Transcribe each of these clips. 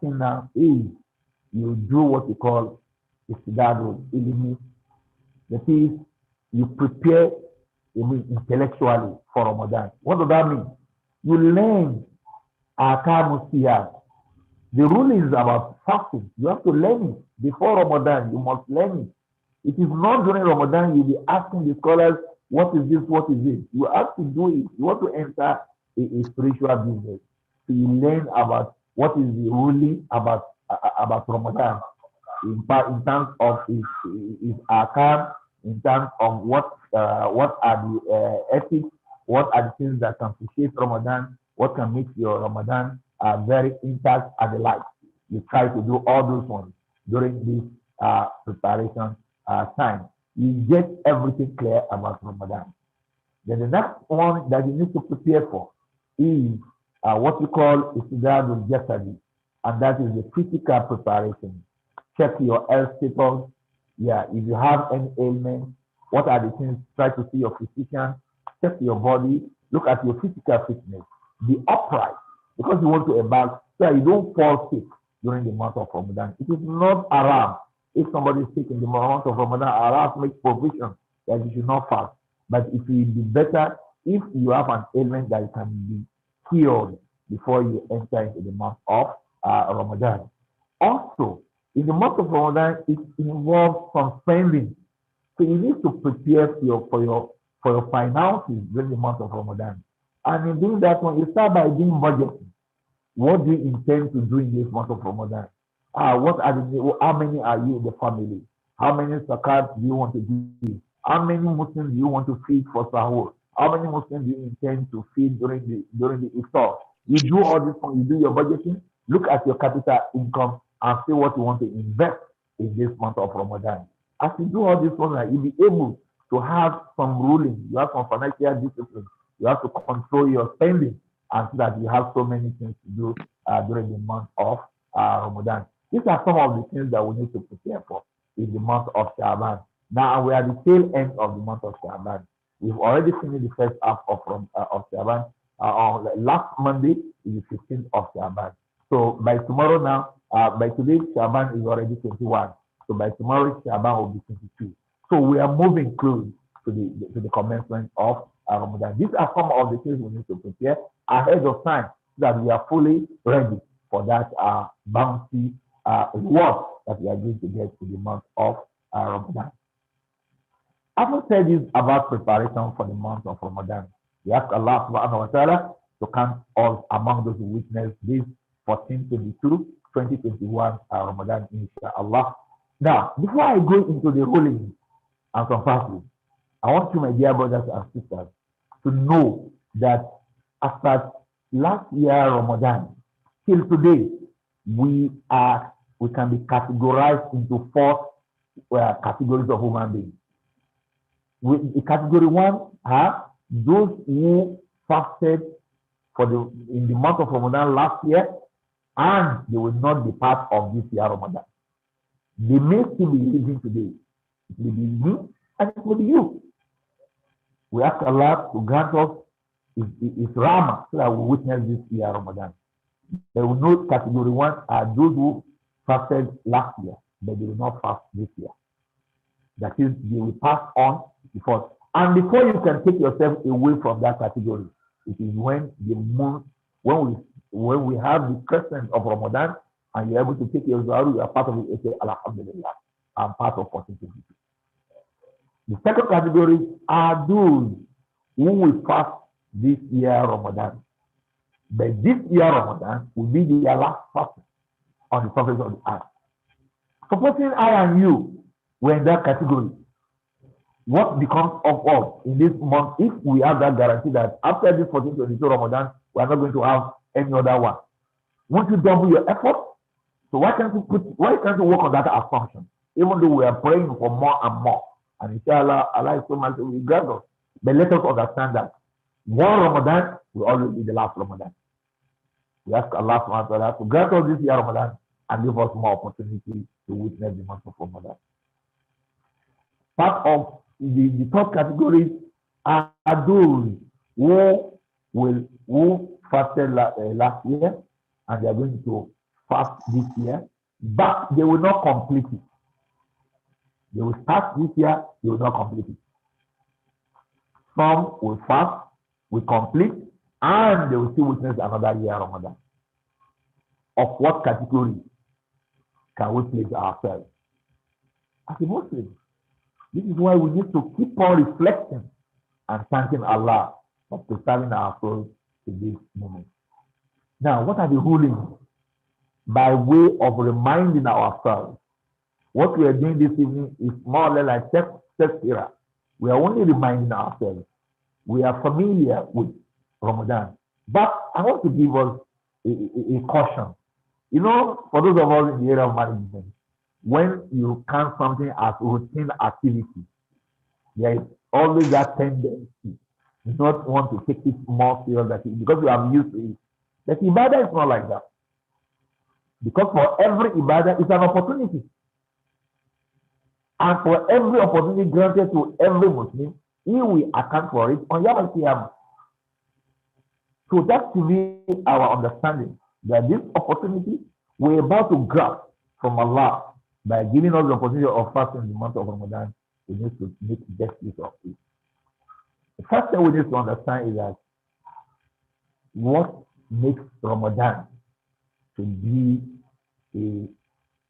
thing now is you do what you call istidadul ilmi. That is, you prepare intellectually for Ramadan. What does that mean? You learn akamu siyam, the rulings about fasting. You have to learn it before Ramadan. You must learn it. It is not during Ramadan you'll be asking the scholars, what is this? What is it? You have to do it. You want to enter a spiritual business. So you learn about what is the ruling about Ramadan in terms of his akam, in terms of what are the ethics, what are the things that can appreciate Ramadan, what can make your Ramadan very intact and the like. You try to do all those ones during this preparation time. You get everything clear about Ramadan. Then the next one that you need to prepare for is what we call Istidadul Jasadi, and that is the physical preparation. Check your health status. Yeah, if you have any ailment, what are the things? Try to see your physician. Check your body. Look at your physical fitness. Be upright because you want to embark so that you don't fall sick during the month of Ramadan. It is not haram. If somebody is sick in the month of Ramadan, Allah makes provision that you should not fast. But it will be better if you have an ailment that can be cured before you enter into the month of Ramadan. Also, in the month of Ramadan, it involves some spending. So you need to prepare for your finances during the month of Ramadan. And in doing that one, you start by doing budgeting. What do you intend to do in this month of Ramadan? How many are you in the family? How many zakat do you want to give? How many Muslims do you want to feed for sahur? How many Muslims do you intend to feed during the iftar? You do all this, you do your budgeting, look at your capital income and see what you want to invest in this month of Ramadan. As you do all this one, you'll be able to have some ruling, you have some financial discipline, you have to control your spending, and so that you have so many things to do during the month of Ramadan. These are some of the things that we need to prepare for in the month of Shaban. Now we are at the tail end of the month of Shaban. We've already finished the first half of Shaban. On last Monday is the 15th of Shaban. So by tomorrow now, by today, Shaban is already 21. So by tomorrow, Shaban will be 22. So we are moving close to the commencement of Ramadan. These are some of the things we need to prepare ahead of time so that we are fully ready for that bounty reward that we are going to get in the month of Ramadan. Having said this about preparation for the month of Ramadan, we ask Allah subhanahu wa ta'ala to count us among those who witness this 14/22/2021 Ramadan, inshallah. Now, before I go into the ruling and some fasting, I want you, my dear brothers and sisters, to know that after last year Ramadan till today, we can be categorized into 4 categories of human beings. The category 1 are those who fasted in the month of Ramadan last year, and they will not be part of this year Ramadan. They may still be living today. It may be me and it may be you. We ask Allah to grant us His Rahmah so that we witness this year Ramadan. There will know category 1 are those who fasted last year, but they will not fast this year. That is, they will pass on before. And before you can take yourself away from that category, it is when we have the crescent of Ramadan and you're able to take your Zawari, you are part of it, and say, Alhamdulillah, I'm part of 1422. The second category are those who will fast this year Ramadan. But this year Ramadan will be their last fast on the surface of the earth. Supposing I and you were in that category, what becomes of us in this month if we have that guarantee that after this 1422 Ramadan, we are not going to have any other one? Won't you double your effort? So why can't you work on that assumption? Even though we are praying for more and more. And inshallah, Allah is so much will grant us. But let us understand that one Ramadan will always be the last Ramadan. We ask Allah subhanahu wa ta'ala to grant us this year Ramadan and give us more opportunity to witness the month of Ramadan. Part of the third category are those who fasted last year and they are going to fast this year, but they will not complete it. They will start this year, they will not complete it. Some will fast, will complete, and they will still witness another year Ramadan. Of what category can we place ourselves? As a Muslim, this is why we need to keep on reflecting and thanking Allah for preserving our souls to this moment. Now, what are the rulings? By way of reminding ourselves, what we are doing this evening is more or less like tafsirah. We are only reminding ourselves. We are familiar with Ramadan. But I want to give us a caution. You know, for those of us in the area of management, when you count something as routine activity, there is always that tendency to not want to take it more seriously because you are used to it. But ibadah is not like that. Because for every ibadah, it's an opportunity. And for every opportunity granted to every Muslim, he will account for it on Yom Al-Qiyamah. So that's to be our understanding that this opportunity we're about to grasp from Allah by giving us the opportunity of fasting in the month of Ramadan. We need to make the best use of it. The first thing we need to understand is that what makes Ramadan to be a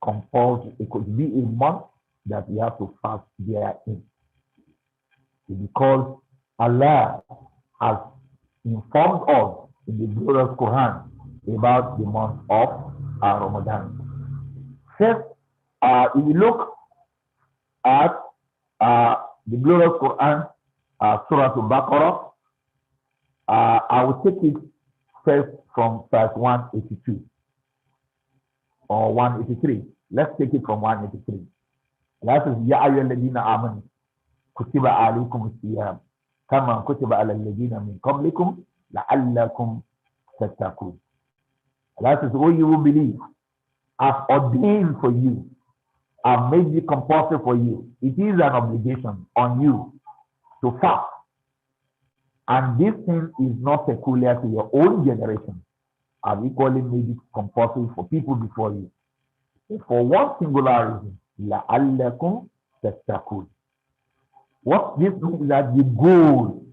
compulsory, it could be a month that we have to fast therein. Because Allah has informed us in the glorious Quran about the month of Ramadan. First, if you look at the glorious Quran, Surah Al-Baqarah, I will take it first from verse 182 or 183. Let's take it from 183. That is, Ya ayyuhalladhina amanu kutiba alaykum as-siyam kama kutiba ala alladhina min qablikum la'allakum tattaqun. That is, all you will believe, I've ordained for you, I've made it compulsory for you. It is an obligation on you to fast. And this thing is not peculiar to your own generation. I've equally made it compulsory for people before you. For one singular reason, لَعَلَّكُمْ تَتَّقُونَ. What this means is that the goal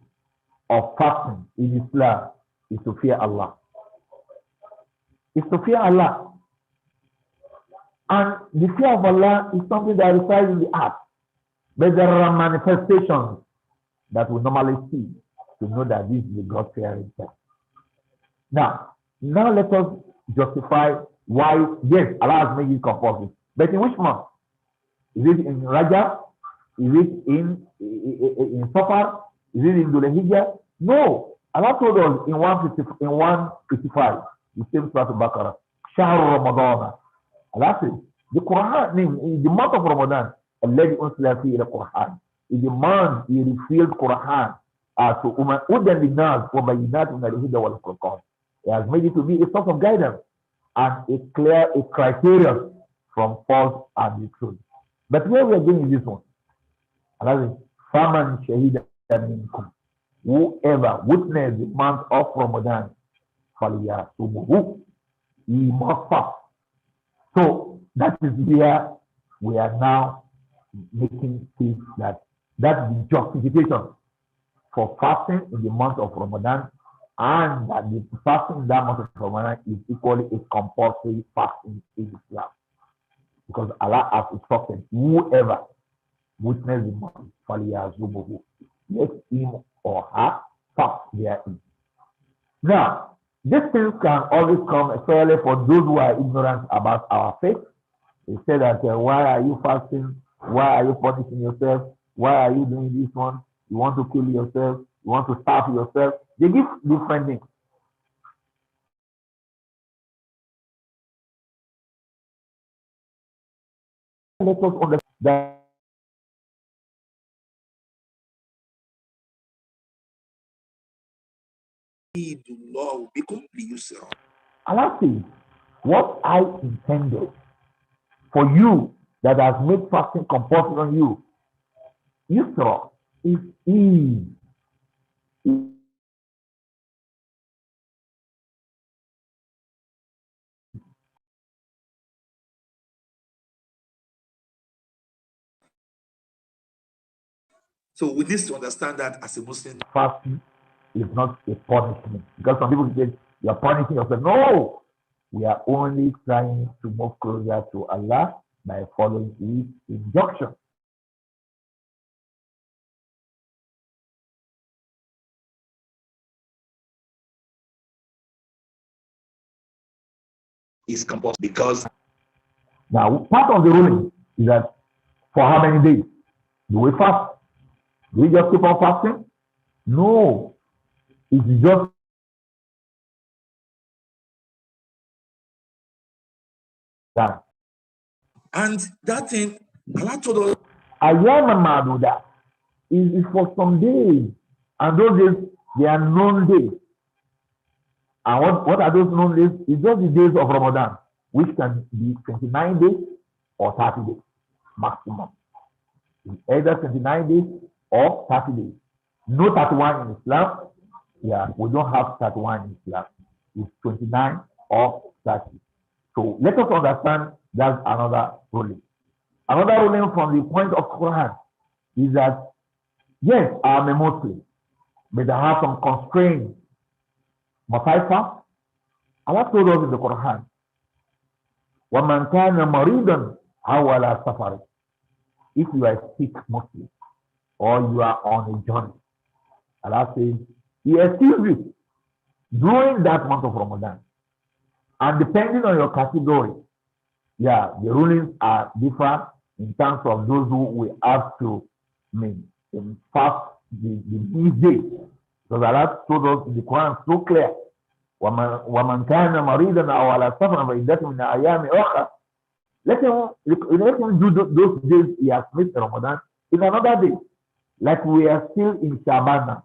of fasting in Islam is to fear Allah. It's to fear Allah. And the fear of Allah is something that resides in the heart. But there are manifestations that we normally see to know that this is a God-fearing person. Now let us justify why, yes, Allah has made it compulsory. But in which month? Is it in Rajab? Is it in Safar? Is it in Dhul Hijjah? No. Allah told us in 155, the same Surah Al-Baqarah, Shahr Ramadan. Allah says, the Quran, in the month of Ramadan, الذي أنزل فيه القرآن, in the month he revealed Quran to هدى للناس وبينات من الهدى والفرقان. He has made it to be a source of guidance and a criterion from false and the truth. But where we are going is this one. Allah says, فَمَنْ شَهِدَ مِنْكُمْ, whoever witnessed the month of Ramadan, فَلْيَصُمْهُ, he must fast. So that is where we are now making things that's the justification for fasting in the month of Ramadan, and that the fasting in that month of Ramadan is equally a compulsory fasting in Islam. Because Allah has instructed whoever witness the month, فَلْيَصُمْهُ, let him or her fast therein. Now, these things can always come, especially for those who are ignorant about our faith. They say that, why are you fasting? Why are you punishing yourself? Why are you doing this one? You want to kill yourself? You want to starve yourself? They give different things. Let us understand that Allah says, what I intended for you that has made fasting compulsory on you, Yusra, is ease. So we need to understand that as a Muslim. Fasting is not a punishment. Because some people say you are punishing yourself. No! We are only trying to move closer to Allah by following His injunction. Is compulsory because now part of the ruling is that for how many days do we fast? Do we just keep on fasting? No, it's just that. And that thing, Allah told us, Ayama Maduda is for some days, and those days they are known days. And what are those known days? It's just the days of Ramadan, which can be 29 days or 30 days maximum. It's either 29 days or 30 days. No 31 in Islam. Yeah, we don't have 31 in Islam. It's 29 or 30. So let us understand that's another ruling. Another ruling from the point of Quran is that, yes, I am a Muslim, but I have some constraints. Must I fast? Allah told us in the Quran, وَمَنْ كَانَ مَرِيضًا أَوْ عَلَى سَفَرٍ. If you are a sick Muslim or you are on a journey, Allah says, He excuses you during that month of Ramadan. And depending on your category, yeah, the rulings are different in terms of those who will have to fast these days. Because Allah told us in the Quran so clear, وَمَنْ كَانَ مَرِيضًا أَوْ عَلَى سَفَرٍ فَعِدَّةٌ مِنْ أَيَّامٍ أُخَرَ. Let him do those days he has missed Ramadan in another day. Like we are still in Shaban.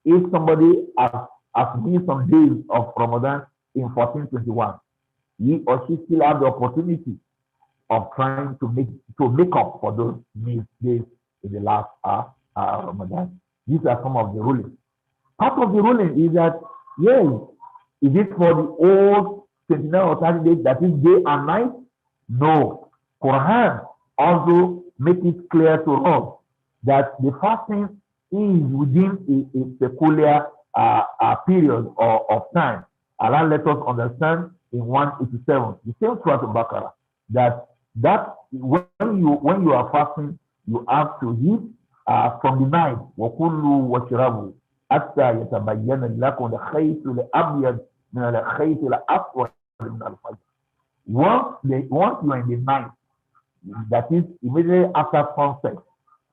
If somebody has missed some days of Ramadan in 1421, he or she still have the opportunity of trying to make up for those missed days in the last Ramadan. These are some of the rulings. Part of the ruling is that, yes, is it for the old 29 or 30 days, that is day and night? No. Quran also makes it clear to us that the fasting is within a peculiar period of time. Allah let us understand in 187, the same Surah Al-Baqarah, that when you are fasting, you have to eat from the night. وَكُلُّوا وَاشْرَبُوا حَتَّى يَتَبَيَّنَ لَكُمُ الْخَيْطُ الْأَبْيَضُ مِنَ الْخَيْطِ الْأَسْوَدِ مِنَ الْفَجْرِ. Once you are in the night, that is immediately after sunset,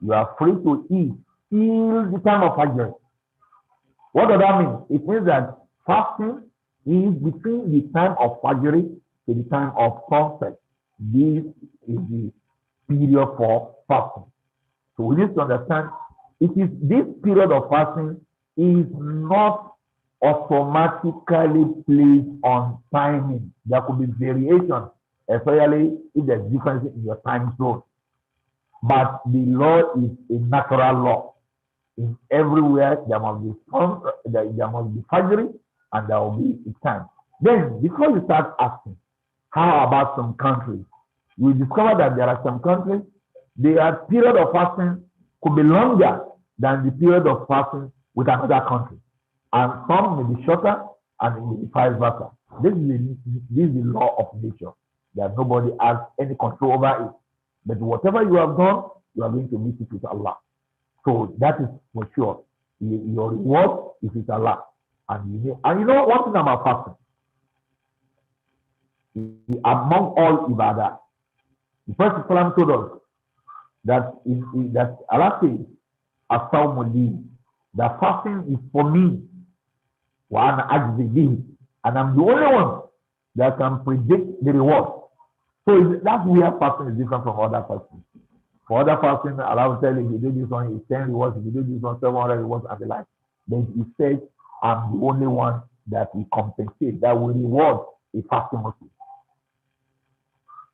you are free to eat till the time of Fajr. What does that mean? It means that fasting is between the time of Fajr to the time of sunset. This is the period for fasting. So we need to understand this period of fasting is not automatically placed on timing. There could be variation, especially if there's difference in your time zone. But the law is a natural law. In everywhere there must be sun, there must be Fajr, and there will be a time. Then, before you start asking, how about some countries? We discover that there are some countries, their period of fasting could be longer than the period of fasting with another country. And some may be shorter and it may be vice versa. This is the law of nature, that nobody has any control over it. But whatever you have done, you are going to meet it with Allah. So that is for sure. Your reward is with Allah. And you know one thing about fasting. Among all ibadah, the Prophet ﷺ told us that Allah says, "As-sawmu, that fasting is for me, wa ana ajzi bihi," and I'm the only one that can predict the reward. So that's where fasting is different from other fasting. For other fasting, Allah will tell you, if you do this one, it's 10 rewards. If you do this one, 700 rewards, and the like. Then He says, I'm the only one that will compensate, that will reward a fasting Muslim.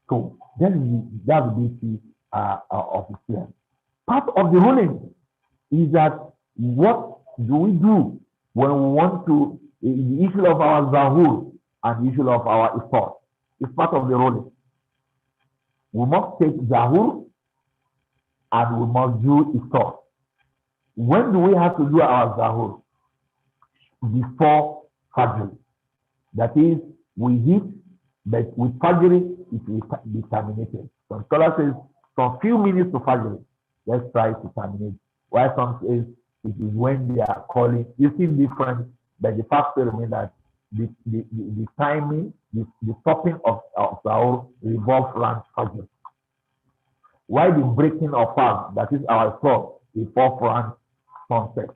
So that's the beauty of Islam. Part of the ruling is that what do we do when we want to, the issue of our zahur and the issue of our iftar is part of the ruling. We must take zahur and we must do iftar. When do we have to do our Zahur? Before Fajr. That is, we eat, but with Fajr, it will be terminated. Some scholars say some few minutes to Fajr, let's try to terminate. While some say it is when they are calling. You see different, but the fact remains that the timing, the stopping of Sahur revolves around Fajr. While the breaking of fast, that is our soul, revolves around sunset.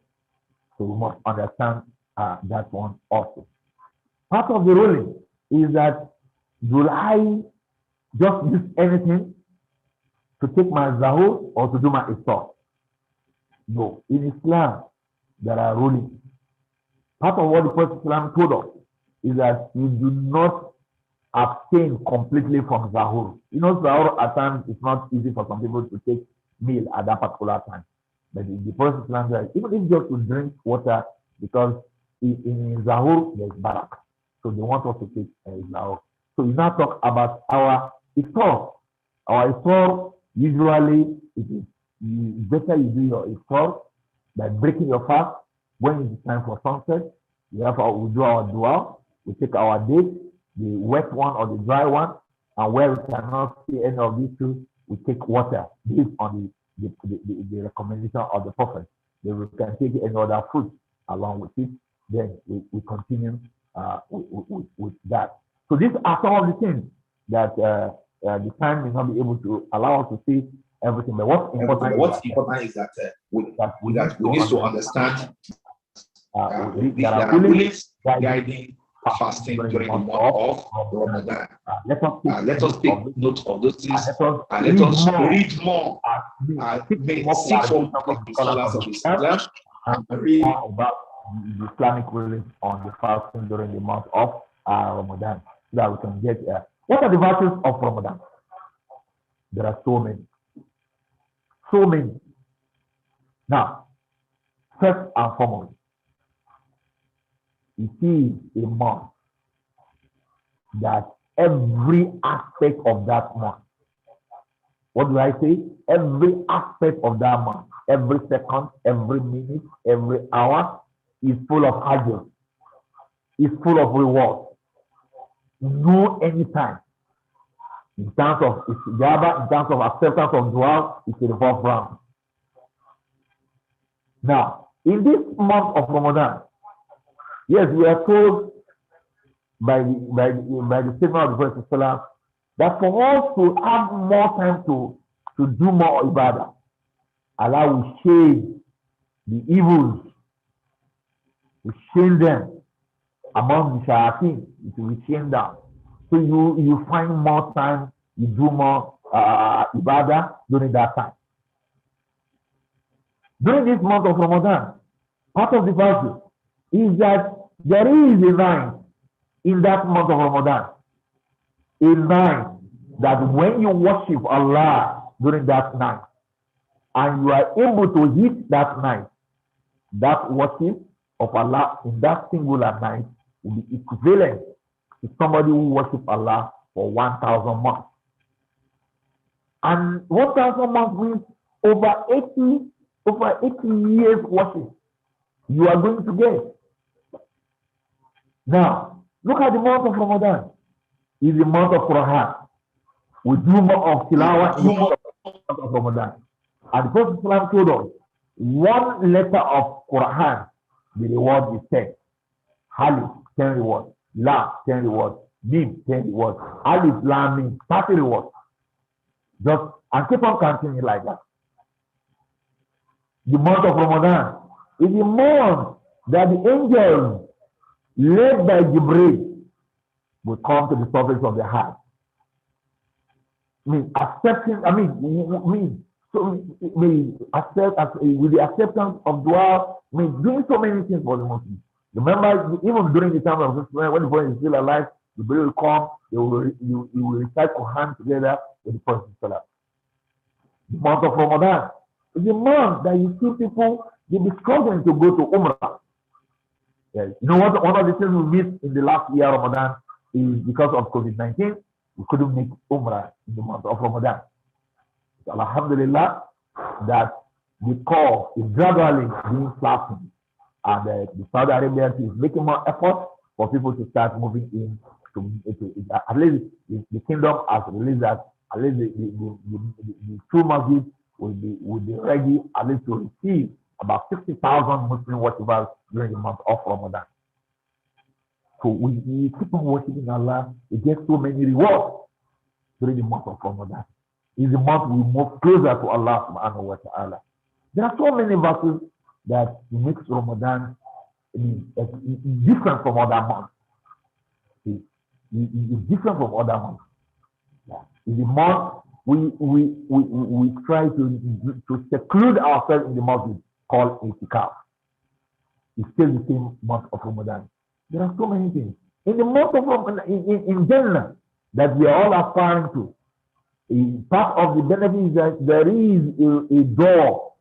So we must understand that one also. Part of the ruling is that will I just use anything to take my Zahur or to do my Iftar? No. In Islam, there are rulings. Part of what the Prophet Islam told us is that you do not abstain completely from Zahur. You know, Zahur at times is not easy for some people to take meal at that particular time. But the Prophet Islam said, even if just to drink water, because in Zahur there's barak. So they want us to take Zahur. So we now talk about our Iftar. Our Iftar, usually it is better you do your Iftar by breaking your fast when it is time for sunset. Therefore, we do our dua, we take our date, the wet one or the dry one, and where we cannot see any of these two, we take water based on the recommendation of the Prophet. Then we can take any other fruit along with it. Then we continue with that. So these are some of the things that the time may not be able to allow us to see everything. But what's important is that we need to understand there are rulings guiding fasting during the month of Ramadan. Let us take note of those things and let us read more, seek from the scholars of Islam and read more about the Islamic rulings on the fasting during the month of Ramadan, so that we can get what are the virtues of Ramadan? There are so many. So many. Now, first and foremost, it is a month that every aspect of that month, what do I say? Every aspect of that month, every second, every minute, every hour is full of ajr, is full of reward. No anytime. In terms of istijaba, in terms of acceptance of dua, it's a revolve round. Now, in this month of Ramadan, yes, we are told by the statement of the Prophet that for us to have more time to do more ibadah, Allah will shade the evils, will shade them among the shayateen, it will shade down. So you find more time, you do more ibadah during that time. During this month of Ramadan, part of the virtue is that there is a night in that month of Ramadan, a night that when you worship Allah during that night, and you are able to hit that night, that worship of Allah in that singular night will be equivalent to somebody who worships Allah for 1,000 months. And 1,000 months means over 80 years worship you are going to get. Now, look at the month of Ramadan. It's the month of Quran. We do more of Tilawah in the month of Ramadan. And the Prophet Islam told us, one letter of Quran, the reward is 10. Alif, 10 rewards. La, 10 rewards. Mim, 10 rewards. Alif, Lam, Mim, 30 rewards. Just, and keep on counting it like that. The month of Ramadan is the month that the angels, led by Jibreel, will come to the surface of the heart. With the acceptance of dua, doing so many things for the Muslims. Remember, even during the time of when the Prophet is still alive, the Jibreel will come, you will recite Quran together with the Prophet. The month of Ramadan is the month that you see people, they'll be struggling to go to Umrah. Yes. You know what? One of the things we missed in the last year Ramadan is because of COVID-19, we couldn't make Umrah in the month of Ramadan. So Alhamdulillah, that the curve is gradually being flattened, and the Saudi Arabia is making more effort for people to start moving in at least the kingdom has released that at least the true masjid will be ready at least to receive about 60,000 Muslim worshippers during the month of Ramadan. So we keep on worshiping Allah, we get so many rewards during the month of Ramadan. It's the month we move closer to Allah subhanahu wa ta'ala. There are so many verses that makes Ramadan different from other months. It's different from other months. Yeah. In the month we try to seclude ourselves in the month called itikaf. It's still the same month of Ramadan. There are so many things in the month of Ramadan in Jannah that we are all aspiring to. Part of the benefit is that there is a door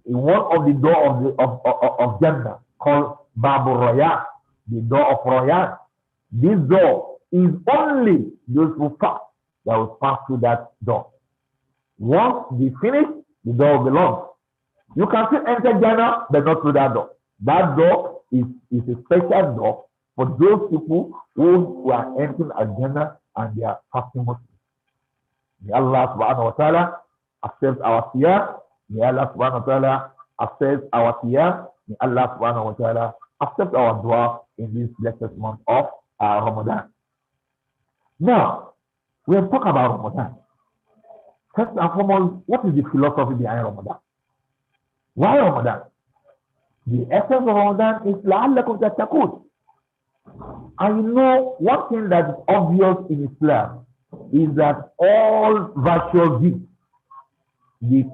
in one of the doors of Jannah called Babu Rayyan, the door of Rayyan. This door is only those who pass that will pass through that door. Once they finish, the door will be locked. You can still enter Jannah, but not through that door. That door is a special door for those people who are entering Jannah and they are fasting Muslims. May Allah subhanahu wa ta'ala accept our siyam. May Allah subhanahu wa ta'ala accept our siyam. May Allah subhanahu wa ta'ala accept our dua in this blessed month of Ramadan. Now, we have talked about Ramadan. First and foremost, what is the philosophy behind Ramadan? Why Ramadan? The essence of Ramadan is لَعَلَّكُمْ تَتَّقُونَ. I know one thing that is obvious in Islam is that all virtuous deeds, the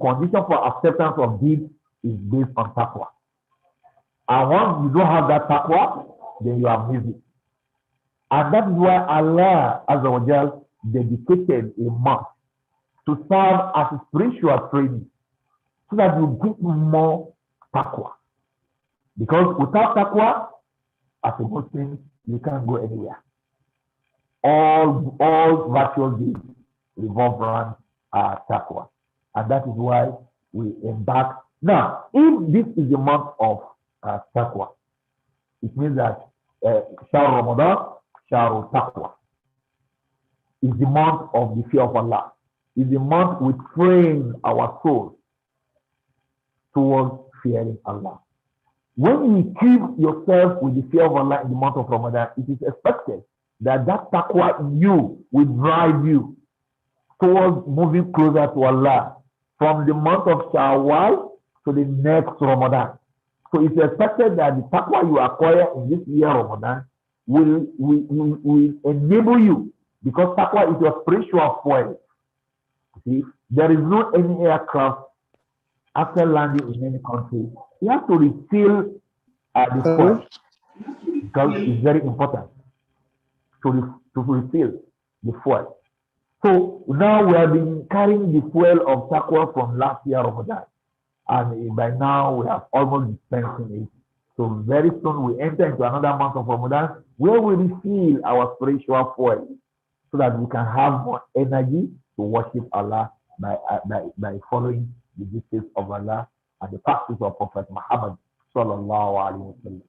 condition for acceptance of deeds is based on taqwa. And once you don't have that taqwa, then you are missing. And that is why Allah Azza wa Jal dedicated a month to serve as a spiritual training so that you get more taqwa. Because without taqwa, as a Muslim, you can't go anywhere. All virtual deeds revolve around taqwa. And that is why we embark. Now, if this is the month of taqwa, it means that Shahr Ramadan, Shahr Taqwa, is the month of the fear of Allah. Is the month we train our souls towards fearing Allah. When you keep yourself with the fear of Allah in the month of Ramadan, it is expected that taqwa in you will drive you towards moving closer to Allah from the month of Shawwal to the next Ramadan. So it's expected that the taqwa you acquire in this year Ramadan will enable you, because taqwa is your spiritual fuel. See, there is no any aircraft after landing in any country. You have to refill the fuel, because it's very important to refill the fuel. So now we have been carrying the fuel of taqwa from last year Ramadan, and by now we have almost dispensing it. So very soon we enter into another month of Ramadan where we refill our spiritual fuel so that we can have more energy to worship Allah by following the dictates of Allah and the practice of Prophet Muhammad sallallahu alaihi wasallam.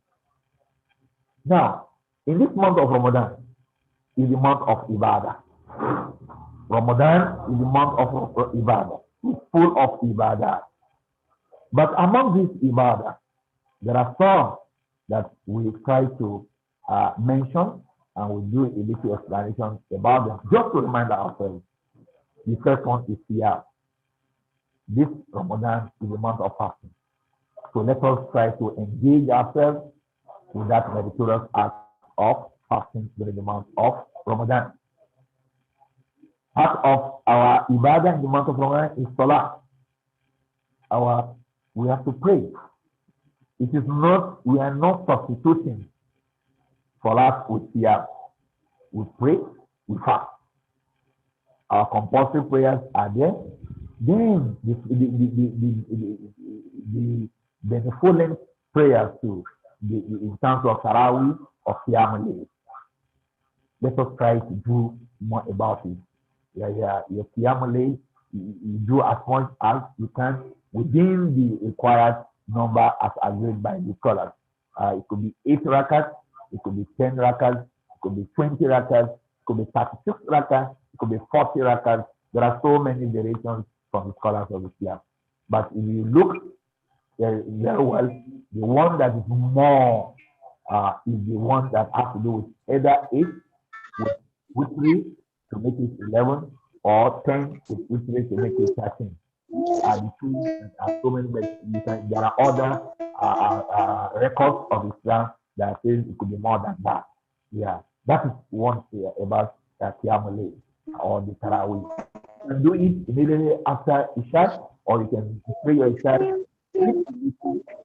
Now, in this month of Ramadan is the month of Ibadah. Ramadan is the month of Ibadah. It's full of Ibadah. But among these Ibadah, there are some that we try to mention, and we do a little explanation about them, just to remind ourselves. The first one is Siyam. This Ramadan is the month of fasting. So let us try to engage ourselves with that meritorious act of fasting during the month of Ramadan. Part of our ibadah in the month of Ramadan is Salah. We have to pray. It is not, we are not substituting Salah with Siyam. We pray, we fast. Our compulsory prayers are there. Then the benevolent prayers too, in terms of Tarawih or Qiyamul. Let us try to do more about it. Your Qiyamul, you do as much as you can within the required number as agreed by the scholars. It could be 8 rakat, it could be 10 rakat, it could be 20 rakat, it could be 36 rakat, it could be 40 rakat. There are so many variations from the scholars of Islam. But if you look very well, the one that is more is the one that has to do with either 8 with 3 to make it 11 or 10 with 3 to make it 13. Are the two that are so many, but there are other records of Islam that says it could be more than that. Yeah, that is one here about Qiyamul or the Tarawih. You can do it immediately after Isha, or you can pray your Isha, sleep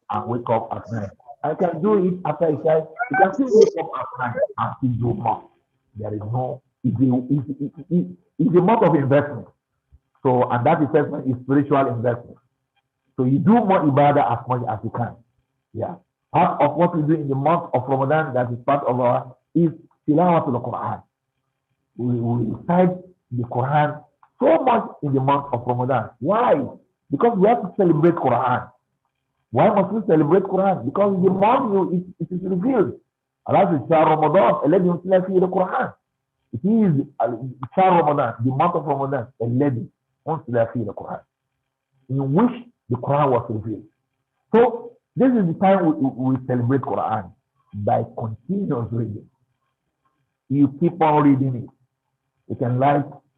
and wake up at night. I can do it after Isha. You can still wake up at night and still do more. There is no, it's a month of investment. So, and that investment is spiritual investment. So you do more ibadah as much as you can. Yeah. Part of what we do in the month of Ramadan, that is part of our, is tilawatul Quran. We recite the Quran so much in the month of Ramadan. Why? Because we have to celebrate Quran. Why must we celebrate Quran? Because in the month it is revealed. Allah says, Ramadan, the Quran. It is Ramadan, the month of Ramadan, 11. The Quran, in which the Quran was revealed. So this is the time we celebrate Quran by continuous reading. You keep on reading it. You can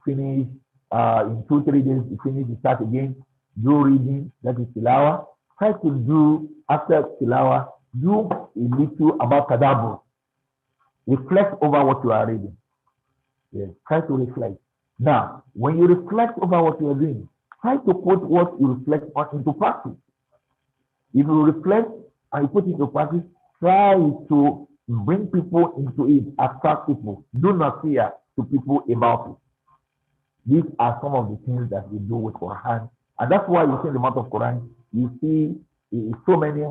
finish in 2-3 days. You finish, you start again. Do reading, that is tilawa. Try to do after tilawa. Do a little about tadabbur. Reflect over what you are reading. Yes, try to reflect. Now, when you reflect over what you are doing, try to put what you reflect on into practice. If you reflect and you put it into practice, try to bring people into it, attract people. Do not fear to people about it. These are some of the things that we do with Quran. And that's why you see in the month of Quran, you see so many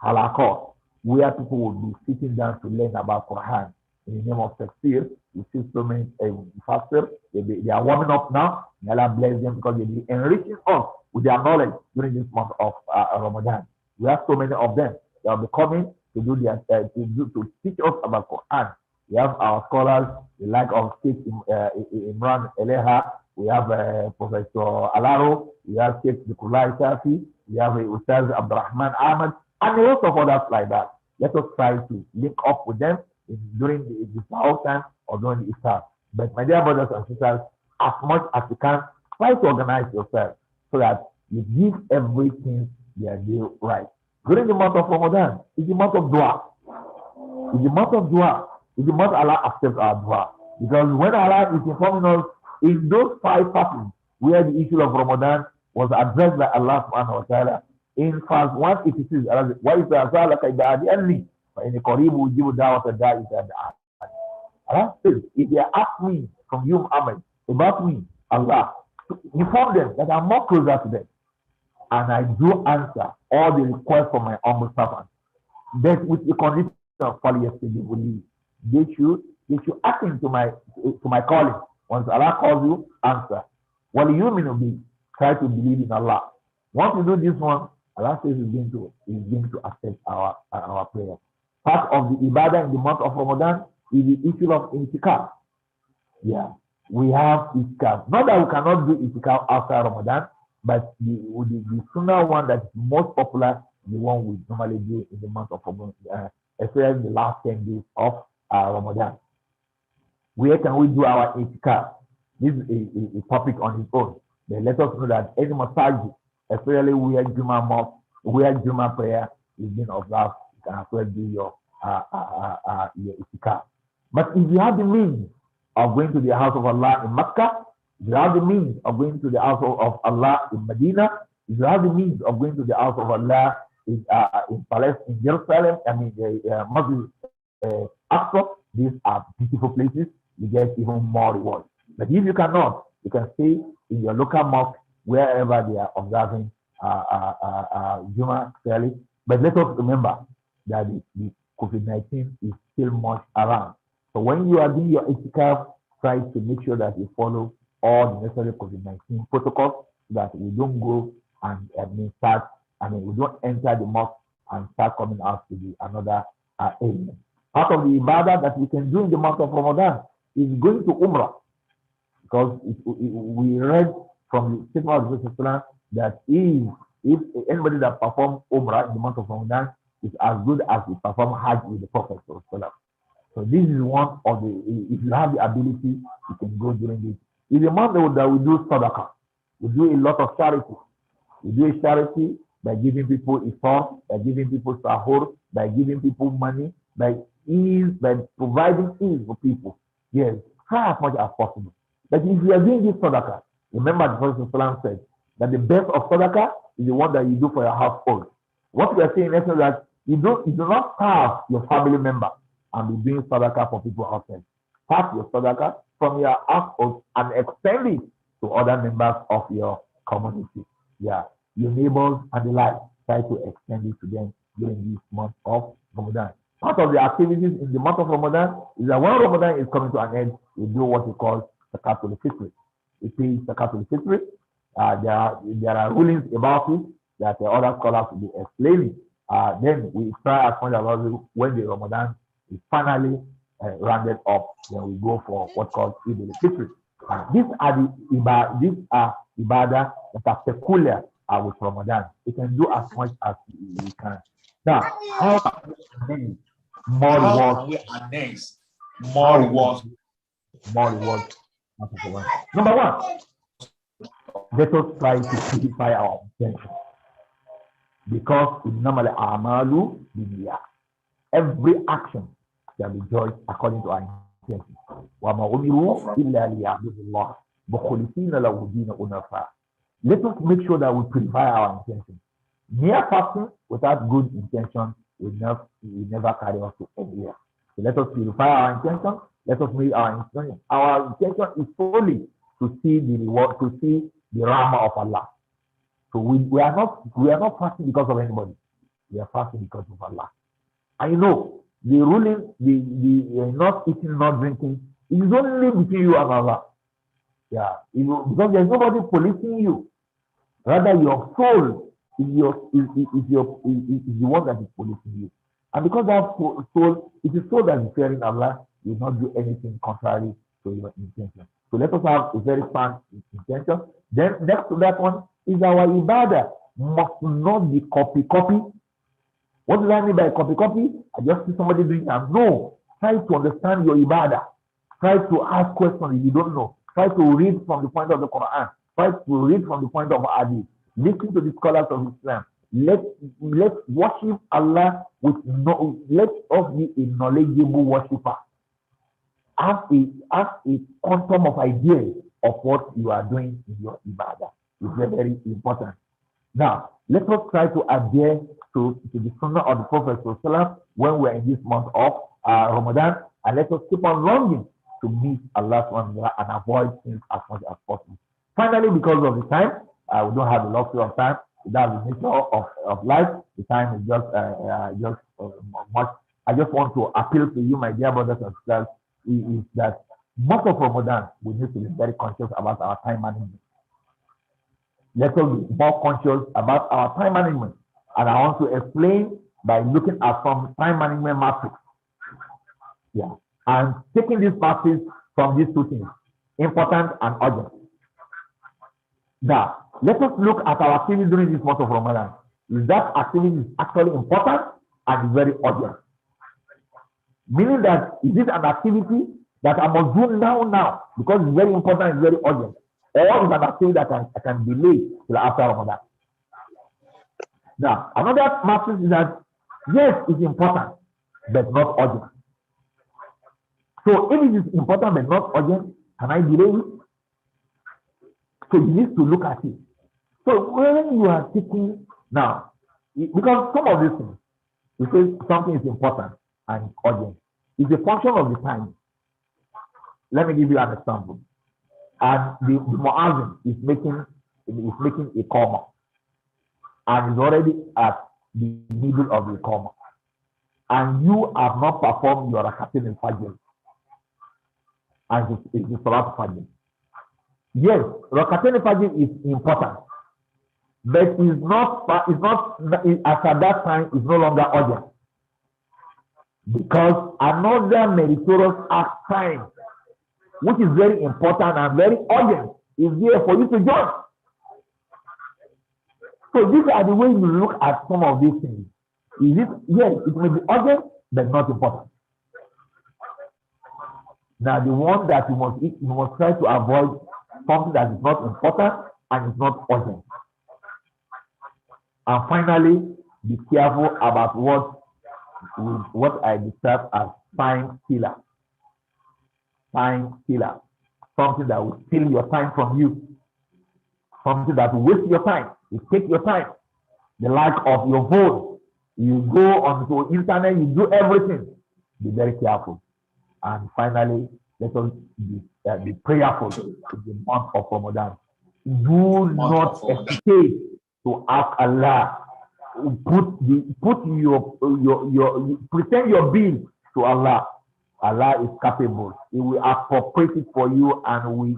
halakot where people will be sitting down to learn about Quran. In the name of tafsir, you see so many faster. They are warming up now. May Allah bless them because they be enriching us with their knowledge during this month of Ramadan. We have so many of them. They will be coming to do their to teach us about Quran. We have our scholars, the like of Sheikh Imran Eleha. We have Professor Alaro. We have Sheikh Zikulai Safi. We have Ustaz Abdurrahman Ahmad, and a lot of others like that. Let us try to link up with them during the Sahur time or during the Iftar. But my dear brothers and sisters, as much as you can, try to organize yourself so that you give everything their due right. During the month of Ramadan, it's the month of dua. It's the month of dua. It's the month Allah accepts our dua. Because when Allah is informing us in those 5 passages where the issue of Ramadan was addressed by Allah subhanahu wa ta'ala, in verse 186, Allah says, if they ask me from you, Muhammad, about me, Allah, inform them that I'm more closer to them. And I do answer all the requests from my humble servant. But with the condition of they should attend to my calling. Once Allah calls you, answer. What do you mean to be? Try to believe in Allah. Once you do this one, Allah says He's going to accept our prayer. Part of the ibadah in the month of Ramadan is the issue of itikaf. Yeah, we have itikaf. Not that we cannot do itikaf after Ramadan, but the sunnah one that is most popular, the one we normally do in the month of Ramadan, especially the last 10 days of Ramadan. Where can we do our itikaf? This is a topic on its own. But let us know that any masajid, especially where Juma mosque, where Juma prayer is being observed, you can as well do your itikaf. But if you have the means of going to the house of Allah in Mecca, if you have the means of going to the house of Allah in Medina, if you have the means of going to the house of Allah in Palestine, in Jerusalem, Muslim Aqsa, these are beautiful places. You get even more reward. But if you cannot, you can stay in your local mosque wherever they are observing Juma clearly. But let us remember that the COVID-19 is still much around. So when you are doing your itikaf, try to make sure that you follow all the necessary COVID-19 protocols so that we don't go we don't enter the mosque and start coming out to the another area. Part of the ibadah that we can do in the month of Ramadan is going to Umrah, because we read from the statement of the Prophet that if anybody that performs Umrah in the month of Ramadan is as good as he perform Hajj with the Prophet. So this is one of the, if you have the ability, you can go during this. It's a month that we do sadaqah. We do a lot of charity. We do a charity by giving people iftar, by giving people sahur, by giving people money, by providing ease for people. Yes, try as much as possible. But if you are doing this sadaqah, remember the Prophet said that the best of sadaqah is the one that you do for your household. What we are saying is that you do not starve your family member and be doing sadaqah for people outside. Start your sadaqah from your household and extend it to other members of your community. Yeah, your neighbors and the like. Try to extend it to them during this month of Ramadan. Part of the activities in the month of Ramadan is that when Ramadan is coming to an end, we do what we call Zakatul Fitr. It is Zakatul Fitr. There are rulings about it that the other scholars will be explaining. Then we try as much as possible when the Ramadan is finally rounded up, then we go for what's called Eid al-Fitr. These are ibadah that are peculiar with Ramadan. You can do as much as you can. Now, how can we annex more rewards? Number one, let us try to purify our intention, because innamal a'malu binniyat. Every action shall be judged according to our intention. وَمَا أُمِرُوا إِلَّا لِيَعْبُدُوا اللَّهَ مُخْلِصِينَ لَهُ الدِّينَ حُنَفَاءَ. Let us make sure that we purify our intention. Mere fasting without good intention will never carry us to anywhere. So let us purify our intention. Let us make our intention. Our intention is solely to see the reward, to see the rahmah of Allah. So we are not fasting because of anybody. We are fasting because of Allah. I know the ruling, the not eating, not drinking, is only between you and Allah. Yeah, because there's nobody policing you. Rather, your soul is the one that is policing you. And because that soul, it is soul that is fearing Allah, you will not do anything contrary to your intention. So let us have a very firm intention. Then next to that one is our ibadah must not be copy. What do I mean by copy? I just see somebody doing that. No, try to understand your ibadah. Try to ask questions if you don't know. Try to read from the point of the Quran. Try to read from the point of Hadith. Listen to the scholars of Islam. Let's worship Allah let us be a knowledgeable worshiper. Have a quantum of ideas of what you are doing in your ibadah. It's very, very important. Now, let us try to adhere to the sunnah of the Prophet when we're in this month of Ramadan, and let us keep on longing to meet Allah and avoid things as much as possible. Finally, because of the time, we don't have a lot of time. That's the nature of life. The time is just much. I just want to appeal to you, my dear brothers and sisters, is that most of Ramadan, we need to be very conscious about our time management. Let us be more conscious about our time management. And I want to explain by looking at some time management matrix. Yeah. And taking this matrix from these two things, important and urgent. Now, let us look at our activity during this month of Ramadan. Is that activity is actually important and very urgent? Meaning that, is it an activity that I must do now because it's very important and very urgent? Or is an activity that I can delay till after Ramadan? Now, another matter is that, yes, it's important, but not urgent. So, if it is important but not urgent, can I delay it? So, you need to look at it. So, when you are taking, now, because some of these things, you say something is important and urgent, it's a function of the time. Let me give you an example. And the muazzin is making a comma, and is already at the middle of the comma, and you have not performed your rakatain al-fajr, and it's salat fajr. Yes, rakatain al-fajr is important, but as at that time, it's no longer urgent. Because another meritorious time, which is very important and very urgent, is there for you to join. So these are the ways you look at some of these things. Yes, it may be urgent, but not important. Now, the one that you must try to avoid something that is not important and is not urgent. And finally, be careful about what I describe as time killer. Time killer. Something that will steal your time from you. Something that will waste your time. It take your time. The lack of your phone. You go onto internet, you do everything. Be very careful. And finally, let us be prayerful in the month of Ramadan. Do not hesitate to ask Allah. Present your bill to Allah. Allah is capable. He will appropriate it for you and will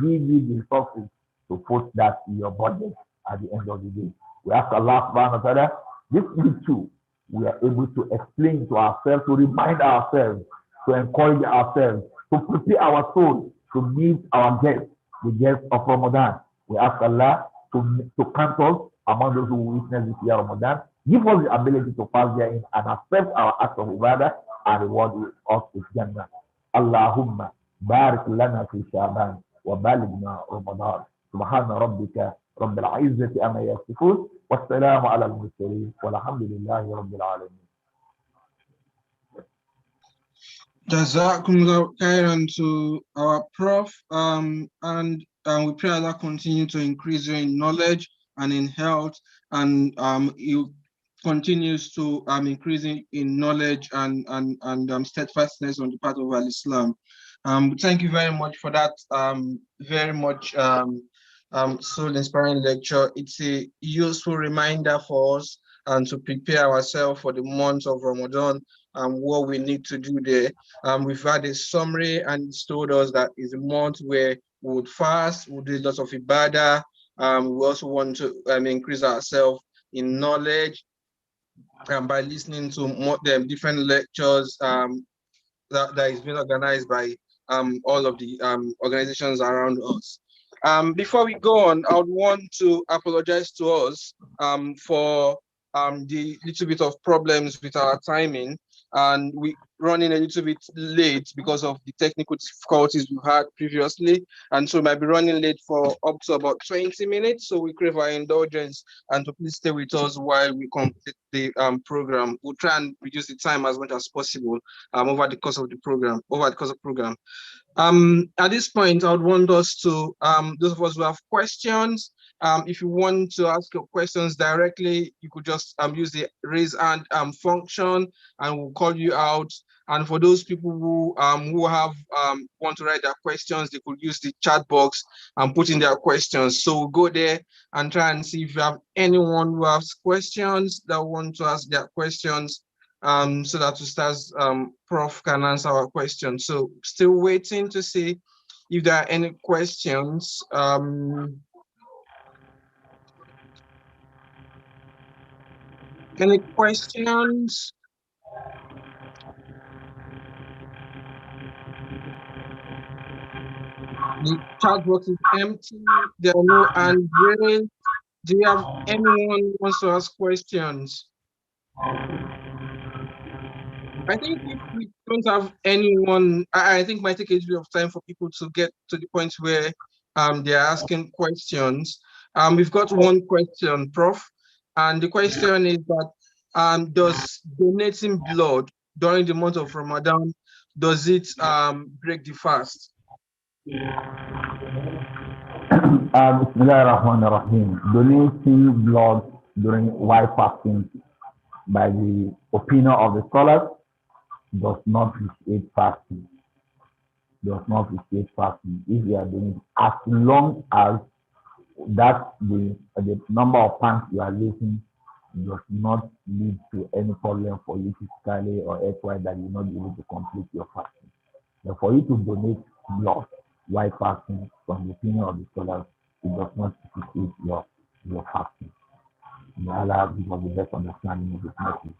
give you the resources to put that in your budget at the end of the day. We ask Allah subhanahu wa ta'ala, this too, we are able to explain to ourselves, to remind ourselves, to encourage ourselves, to prepare our soul to meet our guests, the guests of Ramadan. We ask Allah to count us among those who witness this year Ramadan. Give us the ability to pass therein and accept our acts of ibadah and reward us with Jannah. Allahumma barik lana fi Shaban wa balighna Ramadan. Subhana rabbika rabbil izzati amma yasifun. Wassalamu ala al-mursalin walhamdulillahi rabbil alamin. Jazakumullah khairan to our prof, and we pray Allah continue to increase you in knowledge and in health, and you continues to increase in knowledge and steadfastness on the part of Al-Islam. Thank you very much for that very much soul-inspiring lecture. It's a useful reminder for us and to prepare ourselves for the month of Ramadan and what we need to do there. We've had a summary and it's told us that it's a month where we would fast, we'll do lots of ibadah. We also want to increase ourselves in knowledge by listening to different lectures that is being organized by all of the organizations around us. Before we go on, I would want to apologize to us for the little bit of problems with our timing, and we running a little bit late because of the technical difficulties we had previously, and so we might be running late for up to about 20 minutes. So we crave our indulgence and to please stay with us while we complete the program. We'll try and reduce the time as much as possible over the course of the program. At this point, I would want us to, those of us who have questions, if you want to ask your questions directly, you could just use the raise hand function and we'll call you out. And for those people who have want to write their questions, they could use the chat box and put in their questions. So we'll go there and try and see if you have anyone who has questions that want to ask their questions. So that Ustaz Prof can answer our questions. So still waiting to see if there are any questions. Any questions? The chat box is empty. There are no hands raised. Do you have anyone who wants to ask questions? I think if we don't have anyone, I think it might take a bit of time for people to get to the point where they're asking questions. We've got one question, Prof. And the question is that does donating blood during the month of Ramadan, does it break the fast? Bismillahirrahmanirrahim. Donating blood during while fasting, by the opinion of the scholars, does not vitiate fasting. Does not vitiate fasting if you are doing it, as long as that the number of times you are using does not lead to any problem for you physically or elsewhere that you will not be able to complete your fasting. But for you to donate blood while fasting, from the opinion of the scholars, it does not vitiate your your fasting. May Allah give us the best understanding of this message.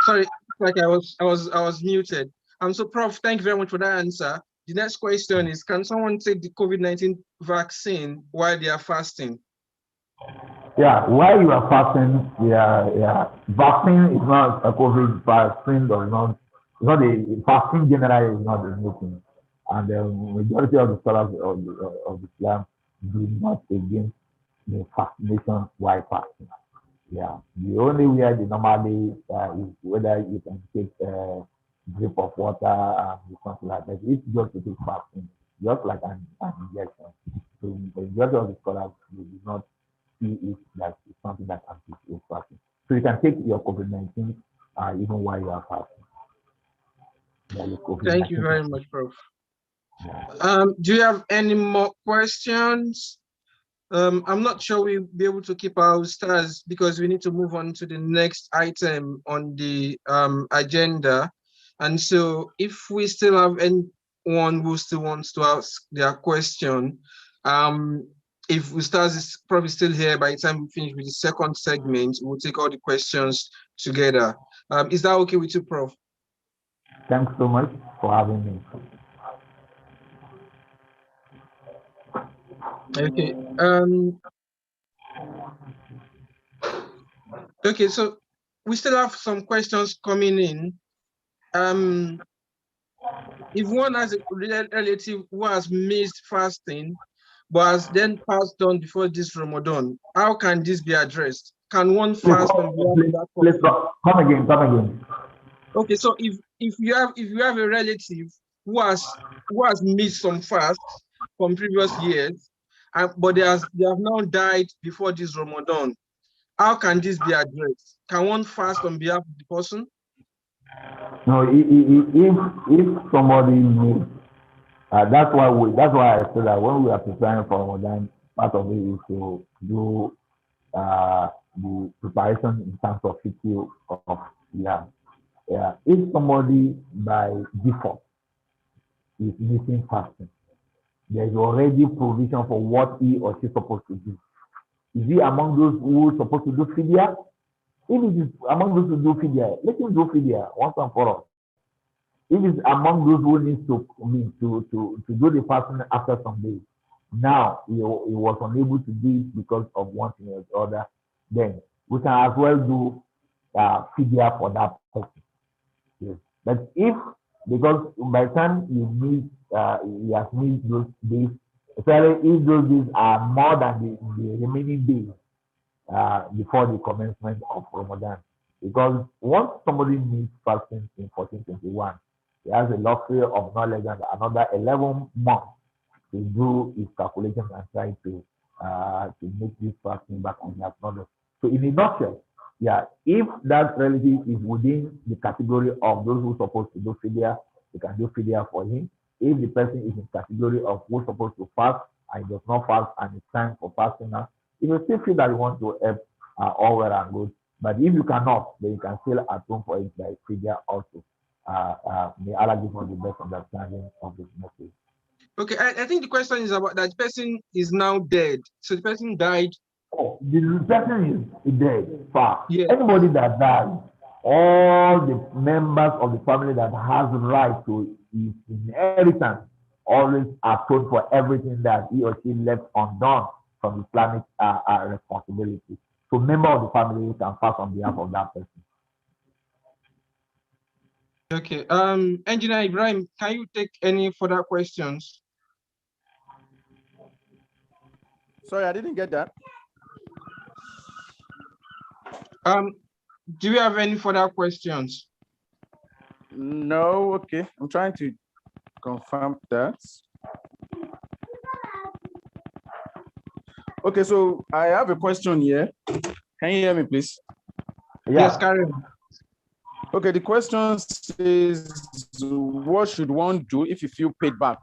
Sorry, like I was muted. So Prof, thank you very much for that answer. The next question is, can someone take the COVID-19 vaccine while they are fasting? Yeah, while you are fasting, vaccine is not a COVID vaccine, or not. It's not a fasting generally is not a new thing, and the majority of the scholars of Islam do not against the vaccination while fasting. Yeah, the only way they normally is whether you can take a drip of water and something like that. It's just to take fasting, just like an injection. So the majority of the scholars do not see it that it's something that anticipates fasting. So you can take your COVID-19 even while you are fasting. Thank you very much, Prof. Do you have any more questions? I'm not sure we'll be able to keep our stars because we need to move on to the next item on the agenda. And so if we still have anyone who still wants to ask their question, if Ustaz is probably still here by the time we finish with the second segment, we'll take all the questions together. Is that okay with you, Prof? Thanks so much for having me. Okay. Okay, so we still have some questions coming in. If one has a relative who has missed fasting, but has then passed on before this Ramadan, how can this be addressed? Can one fast on behalf of that person? Come again. Okay, so if you have a relative who has missed some fasts from previous years, but they have now died before this Ramadan, how can this be addressed? Can one fast on behalf of the person? No, if somebody needs, that's why I said that when we are preparing for Ramadan, part of it is to do the preparation in terms of fitting of if somebody by default is missing fasting, there is already provision for what he or she is supposed to do. Is he among those who are supposed to do fidya? If it is among those who do fidya, let him do fidya once and for all. If it's among those who need to do the fasting after some days, now he was unable to do it because of one thing or the other, then we can as well do fidya for that person. Yes. But if, because by the time he has missed those days, especially if those days are more than the remaining days before the commencement of Ramadan. Because once somebody needs fasting in 1421, he has a luxury of not less than another 11 months to do his calculations and try to make this fasting back on the acknowledged. So in a nutshell, if that relative is within the category of those who are supposed to do fidya, they can do fidya for him. If the person is in category of who's supposed to fast and he does not fast and it's time for fasting now, if you still feel that you want to help, all well and good. But if you cannot, then you can still atone for it by fidya also. May Allah give us the best understanding of this message. Okay, I think the question is about that person is now dead. So the person died. Oh, the person is dead. Far. Yes. Anybody that dies, all the members of the family that has the right to his inheritance always atone for everything that he or she left undone from Islamic responsibility. So member of the family can fast on behalf of that person. Okay. Engineer Ibrahim, can you take any further questions? Sorry, I didn't get that. Do you have any further questions? No, okay. I'm trying to confirm that. Okay, so I have a question here. Can you hear me, please? Yes, carry on. Okay, the question says, what should one do if you feel paid back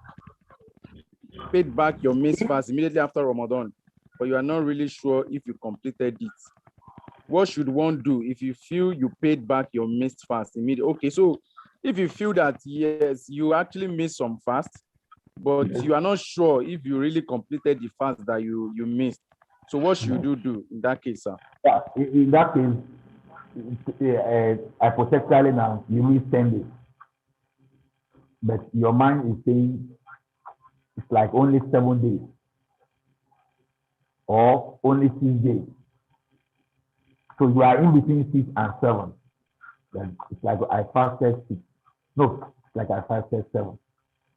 your missed fast immediately after Ramadan? but you are not really sure if you completed it. What should one do if you feel you paid back your missed fast immediately? Okay, so if you feel that, yes, you actually missed some fast, but you are not sure if you really completed the fast that you missed. So what should you do in that case, sir? Yeah, in that case, hypothetically now, you miss 10 days, but your mind is saying it's like only 7 days or only 6 days. So you are in between 6 and 7. Then it's like I fasted 6. No, it's like I fasted 7.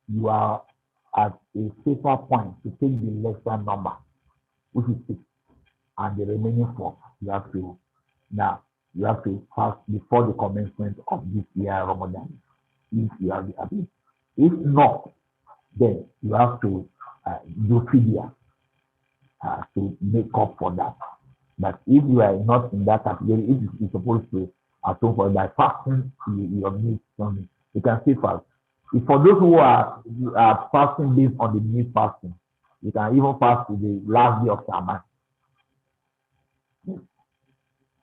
You are at a safer point to take the lesser number, which is 6, and the remaining 4 you have to fast before the commencement of this year Ramadan, if you have the ability. If not, then you have to do fidya to make up for that. But if you are not in that category, if you're supposed to atone for that fasting, you need something. You can still fast. If for those who are fasting based on the need fasting, you can even fast to the last day of Shaban.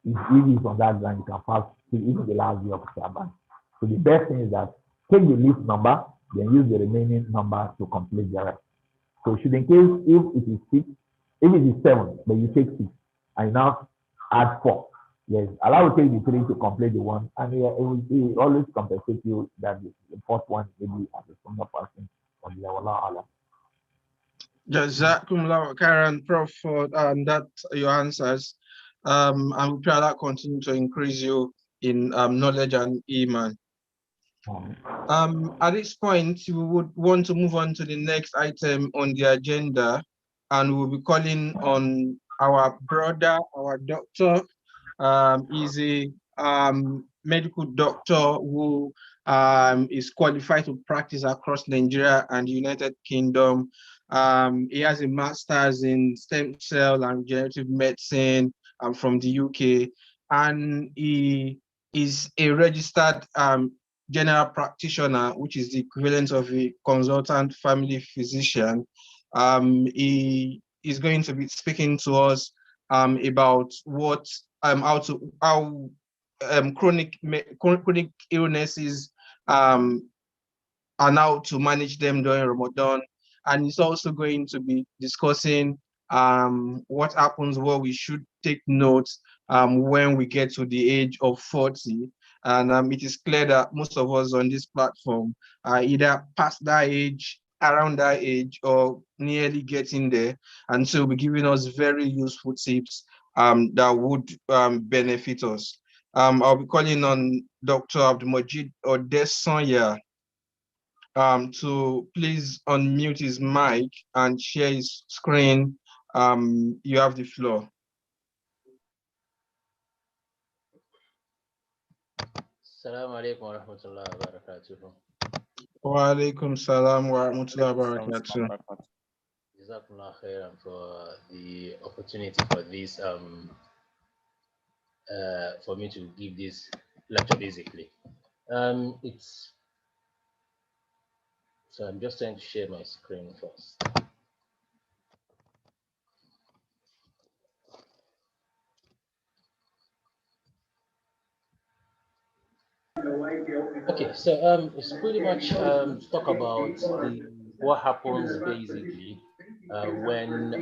If it is on that ground, you can fast to even the last day of Shaban. So the best thing is that take the least number, then use the remaining number to complete the rest. So should in case if it is 6, if it is 7, but you take 6, and now add 4. Yes, allow you take the 3 to complete the 1, and it will always compensate you that the fourth one maybe as a stronger person or the Allah. Jazakumullah khairan, Prof, for that your answers. And we pray that continue to increase you in knowledge and iman. At this point, we would want to move on to the next item on the agenda, and we'll be calling on our brother, our doctor. He's a medical doctor who is qualified to practice across Nigeria and the United Kingdom. He has a master's in stem cell and regenerative medicine from the UK, and he is a registered general practitioner, which is the equivalent of a consultant family physician. He is going to be speaking to us about what how chronic illnesses and how to manage them during Ramadan. And he's also going to be discussing what happens, what we should take notes when we get to the age of 40. And it is clear that most of us on this platform are either past that age, around that age, or nearly getting there. And so we'll be giving us very useful tips that would benefit us. I'll be calling on Dr. Abdulmajid Odesanya to please unmute his mic and share his screen. You have the floor. Assalamu alaikum wa rahmatullahi wa barakatuh. Wa alaikum salam wa rahmatullahi wa barakatuh. Jazakumullah khairan for the opportunity for this for me to give this lecture basically. So I'm just trying to share my screen first. Okay, so it's pretty much talk about what happens basically when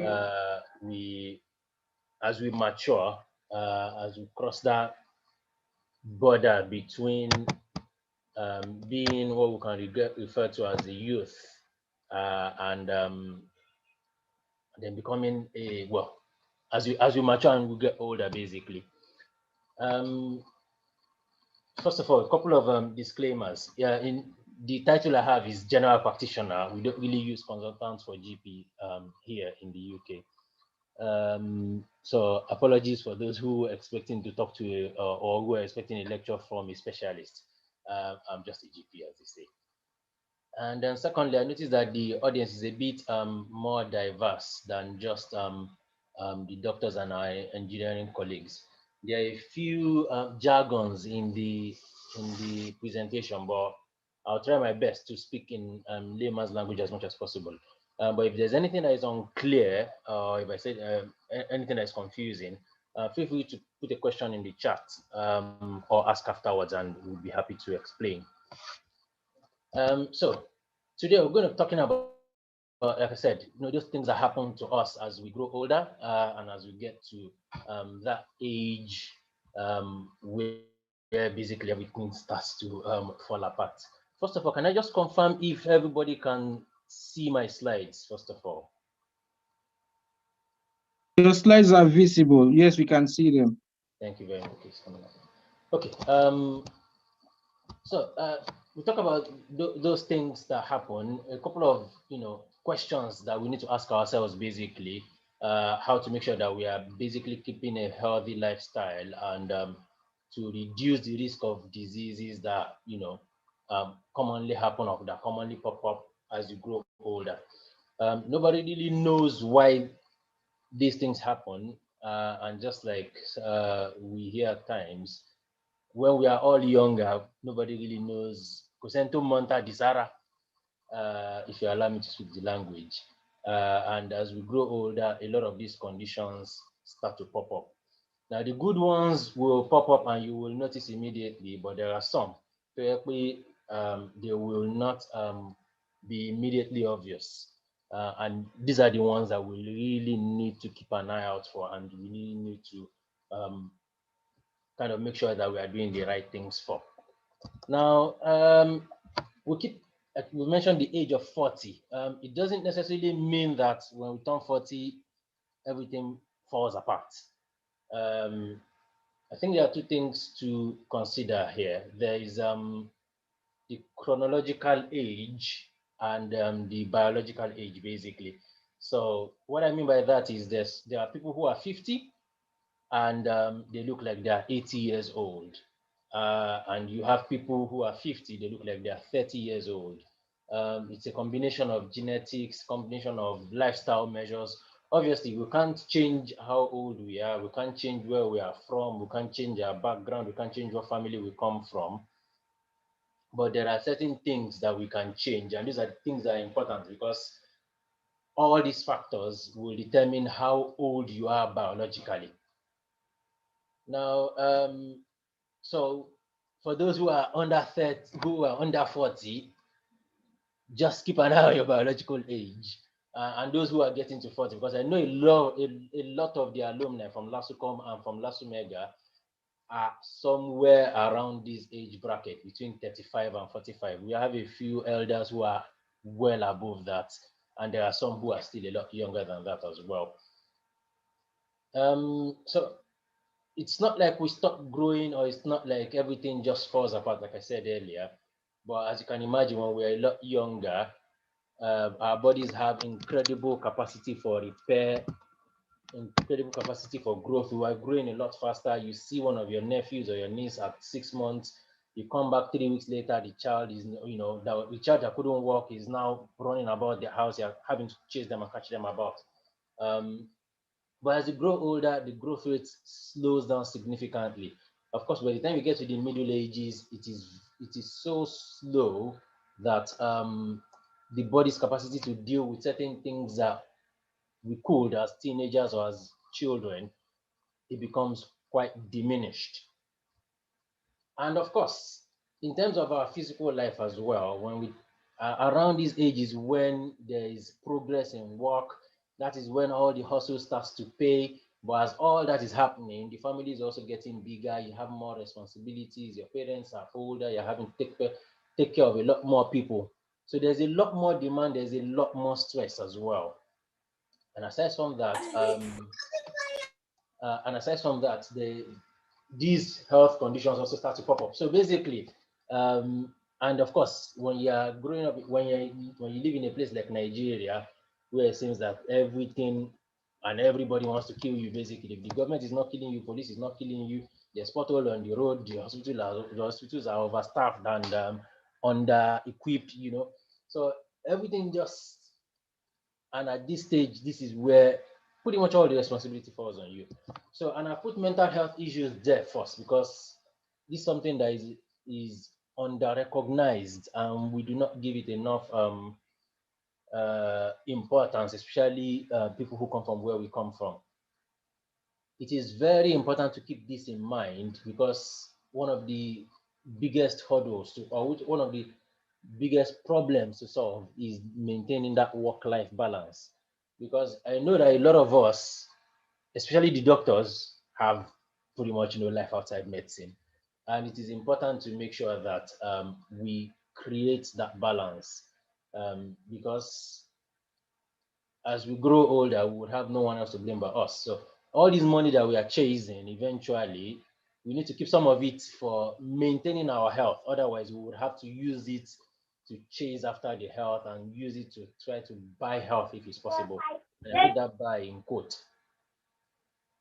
as we mature, as we cross that border between being what we can refer to as a youth and then becoming a, well, as we mature and we get older basically. First of all, a couple of disclaimers. Yeah, in the title I have is general practitioner. We don't really use consultants for GP here in the UK. So apologies for those who are expecting to talk to or who are expecting a lecture from a specialist. I'm just a GP, as they say. And then secondly, I noticed that the audience is a bit more diverse than just the doctors and our engineering colleagues. There are a few jargons in the presentation, but I'll try my best to speak in layman's language as much as possible. But if there's anything that is unclear, or if I said anything that is confusing, feel free to put a question in the chat or ask afterwards, and we'll be happy to explain. So today we're going to be talking about, like I said, those things that happen to us as we grow older and as we get to that age where basically everything starts to fall apart. First of all, can I just confirm if everybody can see my slides, first of all? Your slides are visible. Yes, we can see them. Thank you very much. Okay. So we talk about those things that happen. A couple of questions that we need to ask ourselves, basically, how to make sure that we are basically keeping a healthy lifestyle and to reduce the risk of diseases that commonly happen or that commonly pop up as you grow older. Nobody really knows why these things happen, and just like we hear at times, when we are all younger, nobody really knows. Cosento monta disara, if you allow me to speak the language. And as we grow older, a lot of these conditions start to pop up. Now, the good ones will pop up and you will notice immediately, but there are some where they will not be immediately obvious. And these are the ones that we really need to keep an eye out for, and we really need to kind of make sure that we are doing the right things for. Now, we mentioned the age of 40. It doesn't necessarily mean that when we turn 40, everything falls apart. I think there are two things to consider here. There is the chronological age and the biological age, basically. So what I mean by that is there are people who are 50 and they look like they are 80 years old. And you have people who are 50, they look like they are 30 years old. It's a combination of genetics, combination of lifestyle measures. Obviously, we can't change how old we are. We can't change where we are from. We can't change our background. We can't change what family we come from. But there are certain things that we can change. And these are the things that are important, because all these factors will determine how old you are biologically. Now, so for those who are under 30, who are under 40, just keep an eye on your biological age. And those who are getting to 40, because I know a lot of the alumni from LASUCOM and from LASUMEGA are somewhere around this age bracket, between 35 and 45. We have a few elders who are well above that, and there are some who are still a lot younger than that as well. So it's not like we stop growing, or it's not like everything just falls apart, like I said earlier. But as you can imagine, when we're a lot younger, our bodies have incredible capacity for repair, incredible capacity for growth. We are growing a lot faster. You see one of your nephews or your niece at 6 months, you come back 3 weeks later, the child is, the child that couldn't walk is now running about the house. You're having to chase them and catch them about. But as you grow older, the growth rate slows down significantly. Of course, by the time you get to the middle ages, it is so slow that the body's capacity to deal with certain things that we could as teenagers or as children, it becomes quite diminished. And of course, in terms of our physical life as well, when we around these ages, when there is progress in work, that is when all the hustle starts to pay. But as all that is happening, the family is also getting bigger. You have more responsibilities. Your parents are older. You're having to take care of a lot more people. So there's a lot more demand. There's a lot more stress as well. And aside from that, these health conditions also start to pop up. So basically, and of course, when you are growing up, when you live in a place like Nigeria, where it seems that everything and everybody wants to kill you, basically, if the government is not killing you, police is not killing you, there's pothole on the road, the hospitals are overstaffed and under-equipped, So everything just, and at this stage, this is where pretty much all the responsibility falls on you. So, and I put mental health issues there first, because this is something that is under-recognized, and we do not give it enough importance, especially people who come from where we come from. It is very important to keep this in mind, because one of the biggest hurdles or one of the biggest problems to solve is maintaining that work-life balance. Because I know that a lot of us, especially the doctors, have pretty much no life outside medicine. And it is important to make sure that we create that balance, because as we grow older, we would have no one else to blame but us. So all this money that we are chasing, eventually, we need to keep some of it for maintaining our health. Otherwise, we would have to use it to chase after the health and use it to try to buy health if it's possible. And I put that buy in quote.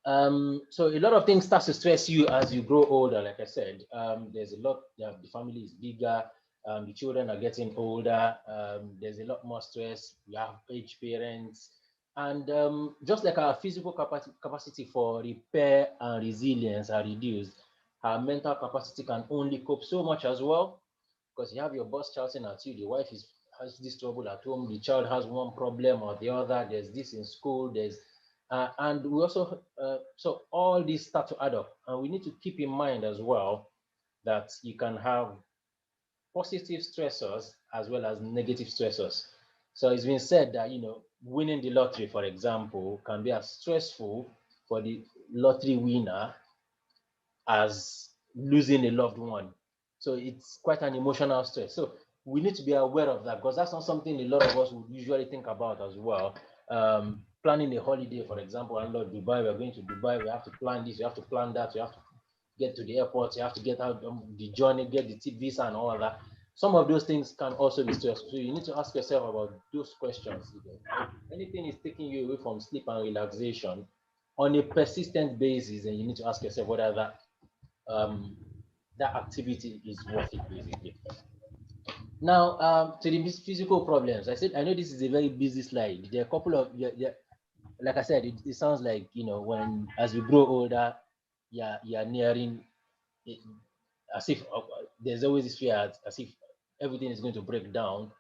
So a lot of things start to stress you as you grow older. Like I said, there's a lot. The family is bigger. The children are getting older. There's a lot more stress. We have aged parents, and just like our physical capacity for repair and resilience are reduced, our mental capacity can only cope so much as well. Because you have your boss shouting at you, the wife has this trouble at home, the child has one problem or the other. There's this in school. And we also, so all these start to add up, and we need to keep in mind as well that you can have positive stressors as well as negative stressors. So it's been said that, winning the lottery, for example, can be as stressful for the lottery winner as losing a loved one. So it's quite an emotional stress. So we need to be aware of that, because that's not something a lot of us would usually think about as well. Planning a holiday, for example, and Lord, Dubai, we're going to Dubai, we have to plan this, you have to plan that, you have to get to the airport, you have to get out the journey, get the tip visa and all that. Some of those things can also be stressful. So you need to ask yourself about those questions. If anything is taking you away from sleep and relaxation on a persistent basis, and you need to ask yourself whether that activity is worth it, basically. Now, to the physical problems, I know this is a very busy slide. There are a couple of, like I said, it sounds like, when as we grow older, you're nearing it, as if there's always this fear as if everything is going to break down.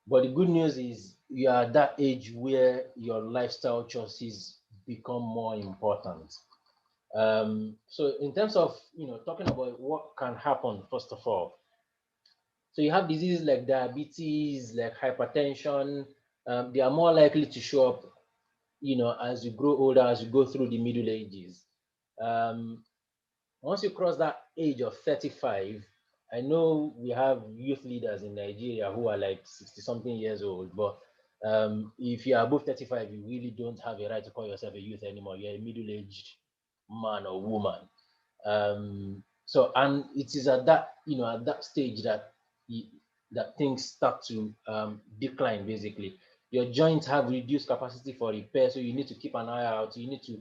But the good news is you are at that age where your lifestyle choices become more important. So in terms of, talking about what can happen, first of all, so you have diseases like diabetes, like hypertension. They are more likely to show up, as you grow older, as you go through the middle ages. Once you cross that age of 35, I know we have youth leaders in Nigeria who are like 60 something years old, but if you are above 35, you really don't have a right to call yourself a youth anymore. You're a middle-aged man or woman. So, and it is at that, at that stage that that things start to decline, basically. Your joints have reduced capacity for repair, so you need to keep an eye out. You need to,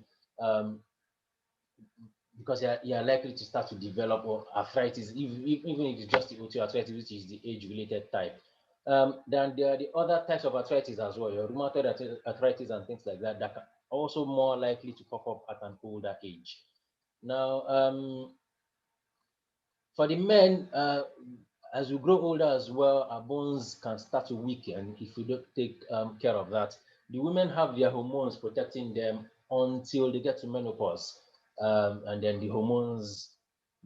because you're likely to start to develop arthritis, even if it's just the osteoarthritis, which is the age-related type. Then there are the other types of arthritis as well, your rheumatoid arthritis and things like that, that are also more likely to pop up at an older age. Now, for the men, as we grow older as well, our bones can start to weaken if we don't take care of that. The women have their hormones protecting them until they get to menopause. And then the hormones,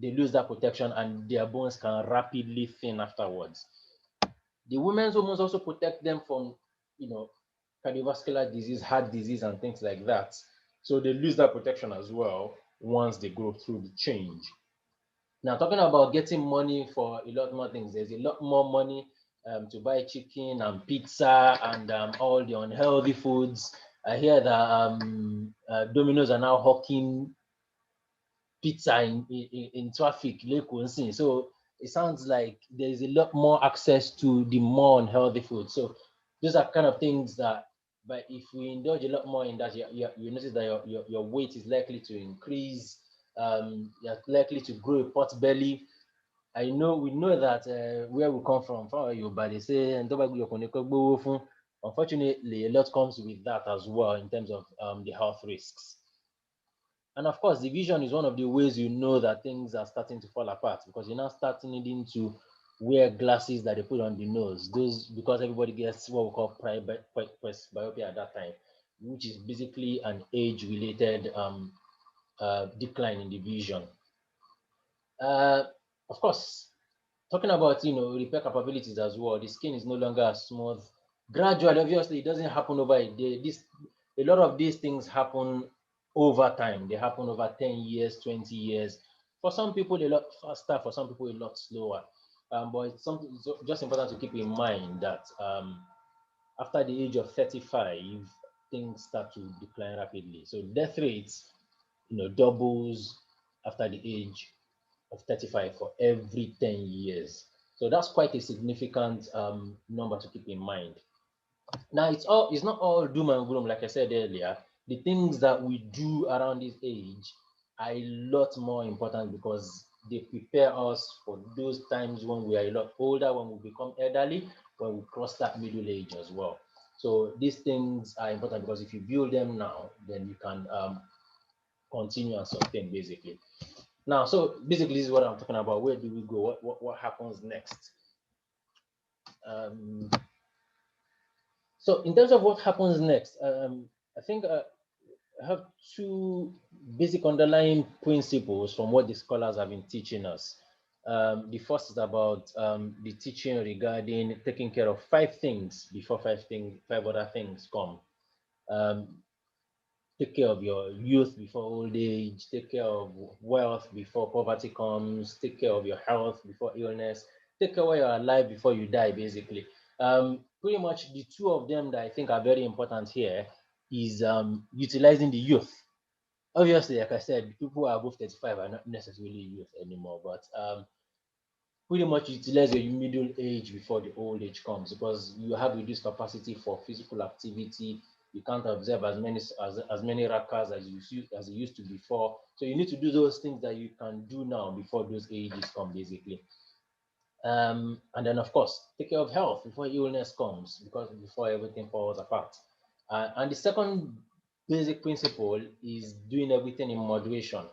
they lose that protection and their bones can rapidly thin afterwards. The women's hormones also protect them from, cardiovascular disease, heart disease, and things like that. So they lose that protection as well once they go through the change. Now, talking about getting money for a lot more things, there's a lot more money to buy chicken and pizza and all the unhealthy foods. I hear that Domino's are now hawking pizza in traffic. So it sounds like there's a lot more access to the more unhealthy food. So those are kind of things that, but if we indulge a lot more in that, you notice that your weight is likely to increase. You're likely to grow a pot belly. We know that where we come from Yoruba, they say, unfortunately, a lot comes with that as well in terms of the health risks. And of course, division is one of the ways you know that things are starting to fall apart, because you're now starting needing to wear glasses that they put on the nose. Those, because everybody gets what we call presbyopia at that time, which is basically an age-related decline in the vision. Of course, talking about repair capabilities as well, the skin is no longer as smooth. Gradually, obviously, it doesn't happen over a day. A lot of these things happen over time. They happen over 10 years, 20 years. For some people, a lot faster. For some people, a lot slower. But it's something just important to keep in mind that after the age of 35, things start to decline rapidly. So death rates, doubles after the age of 35 for every 10 years. So that's quite a significant number to keep in mind. Now, it's not all doom and gloom, like I said earlier. The things that we do around this age are a lot more important because they prepare us for those times when we are a lot older, when we become elderly, when we cross that middle age as well. So these things are important because if you build them now, then you can continue and sustain basically. Now, so basically, this is what I'm talking about. Where do we go? What happens next? So in terms of what happens next, I think I have two basic underlying principles from what the scholars have been teaching us. The first is about the teaching regarding taking care of five things before five other things come. Take care of your youth before old age, take care of wealth before poverty comes, take care of your health before illness, take care while you're alive before you die, basically. Pretty much the two of them that I think are very important here is utilizing the youth. Obviously, like I said, people who are above 35 are not necessarily youth anymore, but pretty much utilize your middle age before the old age comes because you have reduced capacity for physical activity. You can't observe as many rakas as you used to before. So you need to do those things that you can do now before those ages come, basically. And then, of course, take care of health before illness comes, because before everything falls apart. And the second basic principle is doing everything in moderation.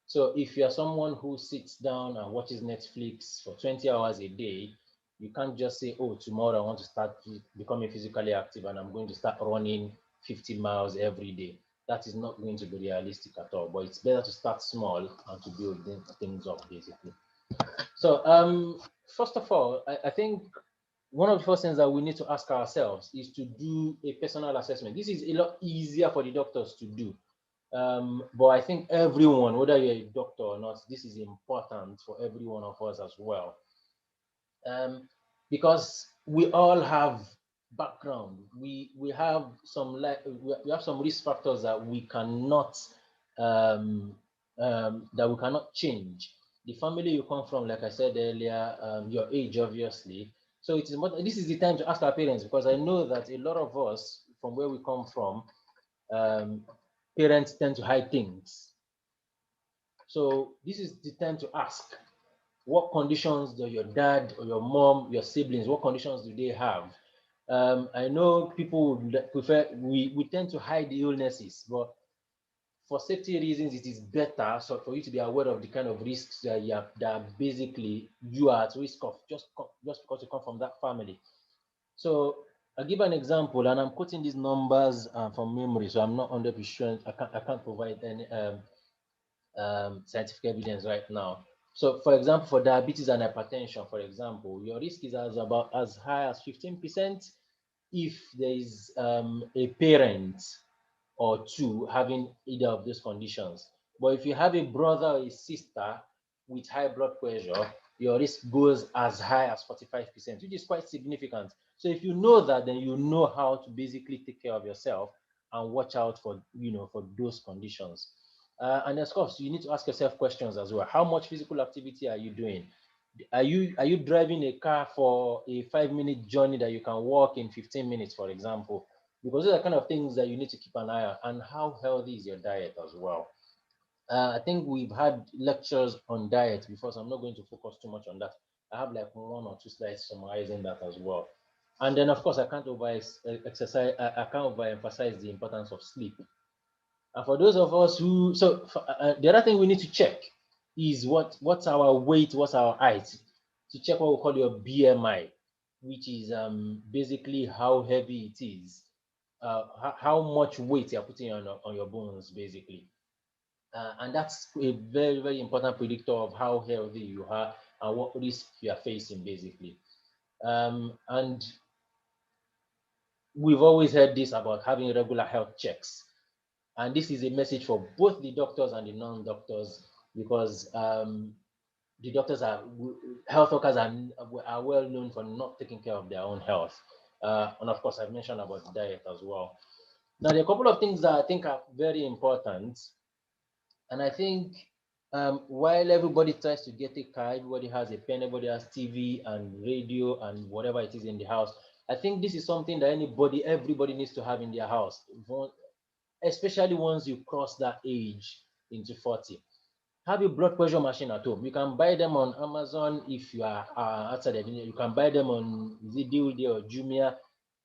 So if you're someone who sits down and watches Netflix for 20 hours a day, you can't just say, oh, tomorrow I want to start becoming physically active and I'm going to start running 50 miles every day. That is not going to be realistic at all. But it's better to start small and to build things up, basically. So first of all, I think one of the first things that we need to ask ourselves is to do a personal assessment. This is a lot easier for the doctors to do. But I think everyone, whether you're a doctor or not, this is important for every one of us as well. Because we all have background. We have some risk factors that we cannot change. The family you come from, like I said earlier, your age, obviously. So it is important. This is the time to ask our parents, because I know that a lot of us, from where we come from, parents tend to hide things. So this is the time to ask, what conditions do your dad or your mom, your siblings, what conditions do they have? I know people prefer, we tend to hide the illnesses, but for safety reasons, it is better for you to be aware of the kind of risks that basically you are at risk of just because you come from that family. So I'll give an example, and I'm quoting these numbers from memory, so I'm not 100%. I can't provide any scientific evidence right now. So, for example, for diabetes and hypertension, for example, your risk is about as high as 15% if there is a parent or two having either of those conditions. But if you have a brother or a sister with high blood pressure, your risk goes as high as 45%, which is quite significant. So if you know that, then you know how to basically take care of yourself and watch out for for those conditions. And of course, you need to ask yourself questions as well. How much physical activity are you doing? Are you driving a car for a 5-minute journey that you can walk in 15 minutes, for example? Because those are kind of things that you need to keep an eye on. And how healthy is your diet as well? I think we've had lectures on diet before, so I'm not going to focus too much on that. I have like 1 or 2 slides summarizing that as well. And then, of course, I can't overemphasize the importance of sleep. And for those of us who, the other thing we need to check is what's our weight, what's our height. to check what we call your BMI, which is basically how heavy it is, how much weight you're putting on your bones, basically. And that's a very, very important predictor of how healthy you are and what risk you are facing, basically. And we've always heard this about having regular health checks. And this is a message for both the doctors and the non-doctors, because the doctors health workers are well known for not taking care of their own health. And of course, I've mentioned about diet as well. Now, there are a couple of things that I think are very important. And I think while everybody tries to get a car, everybody has a pen, everybody has TV and radio and whatever it is in the house. I think this is something that everybody needs to have in their house, especially once you cross that age into 40. Have a blood pressure machine at home. You can buy them on Amazon if you are outside of India. You can buy them on Deal or Jumia.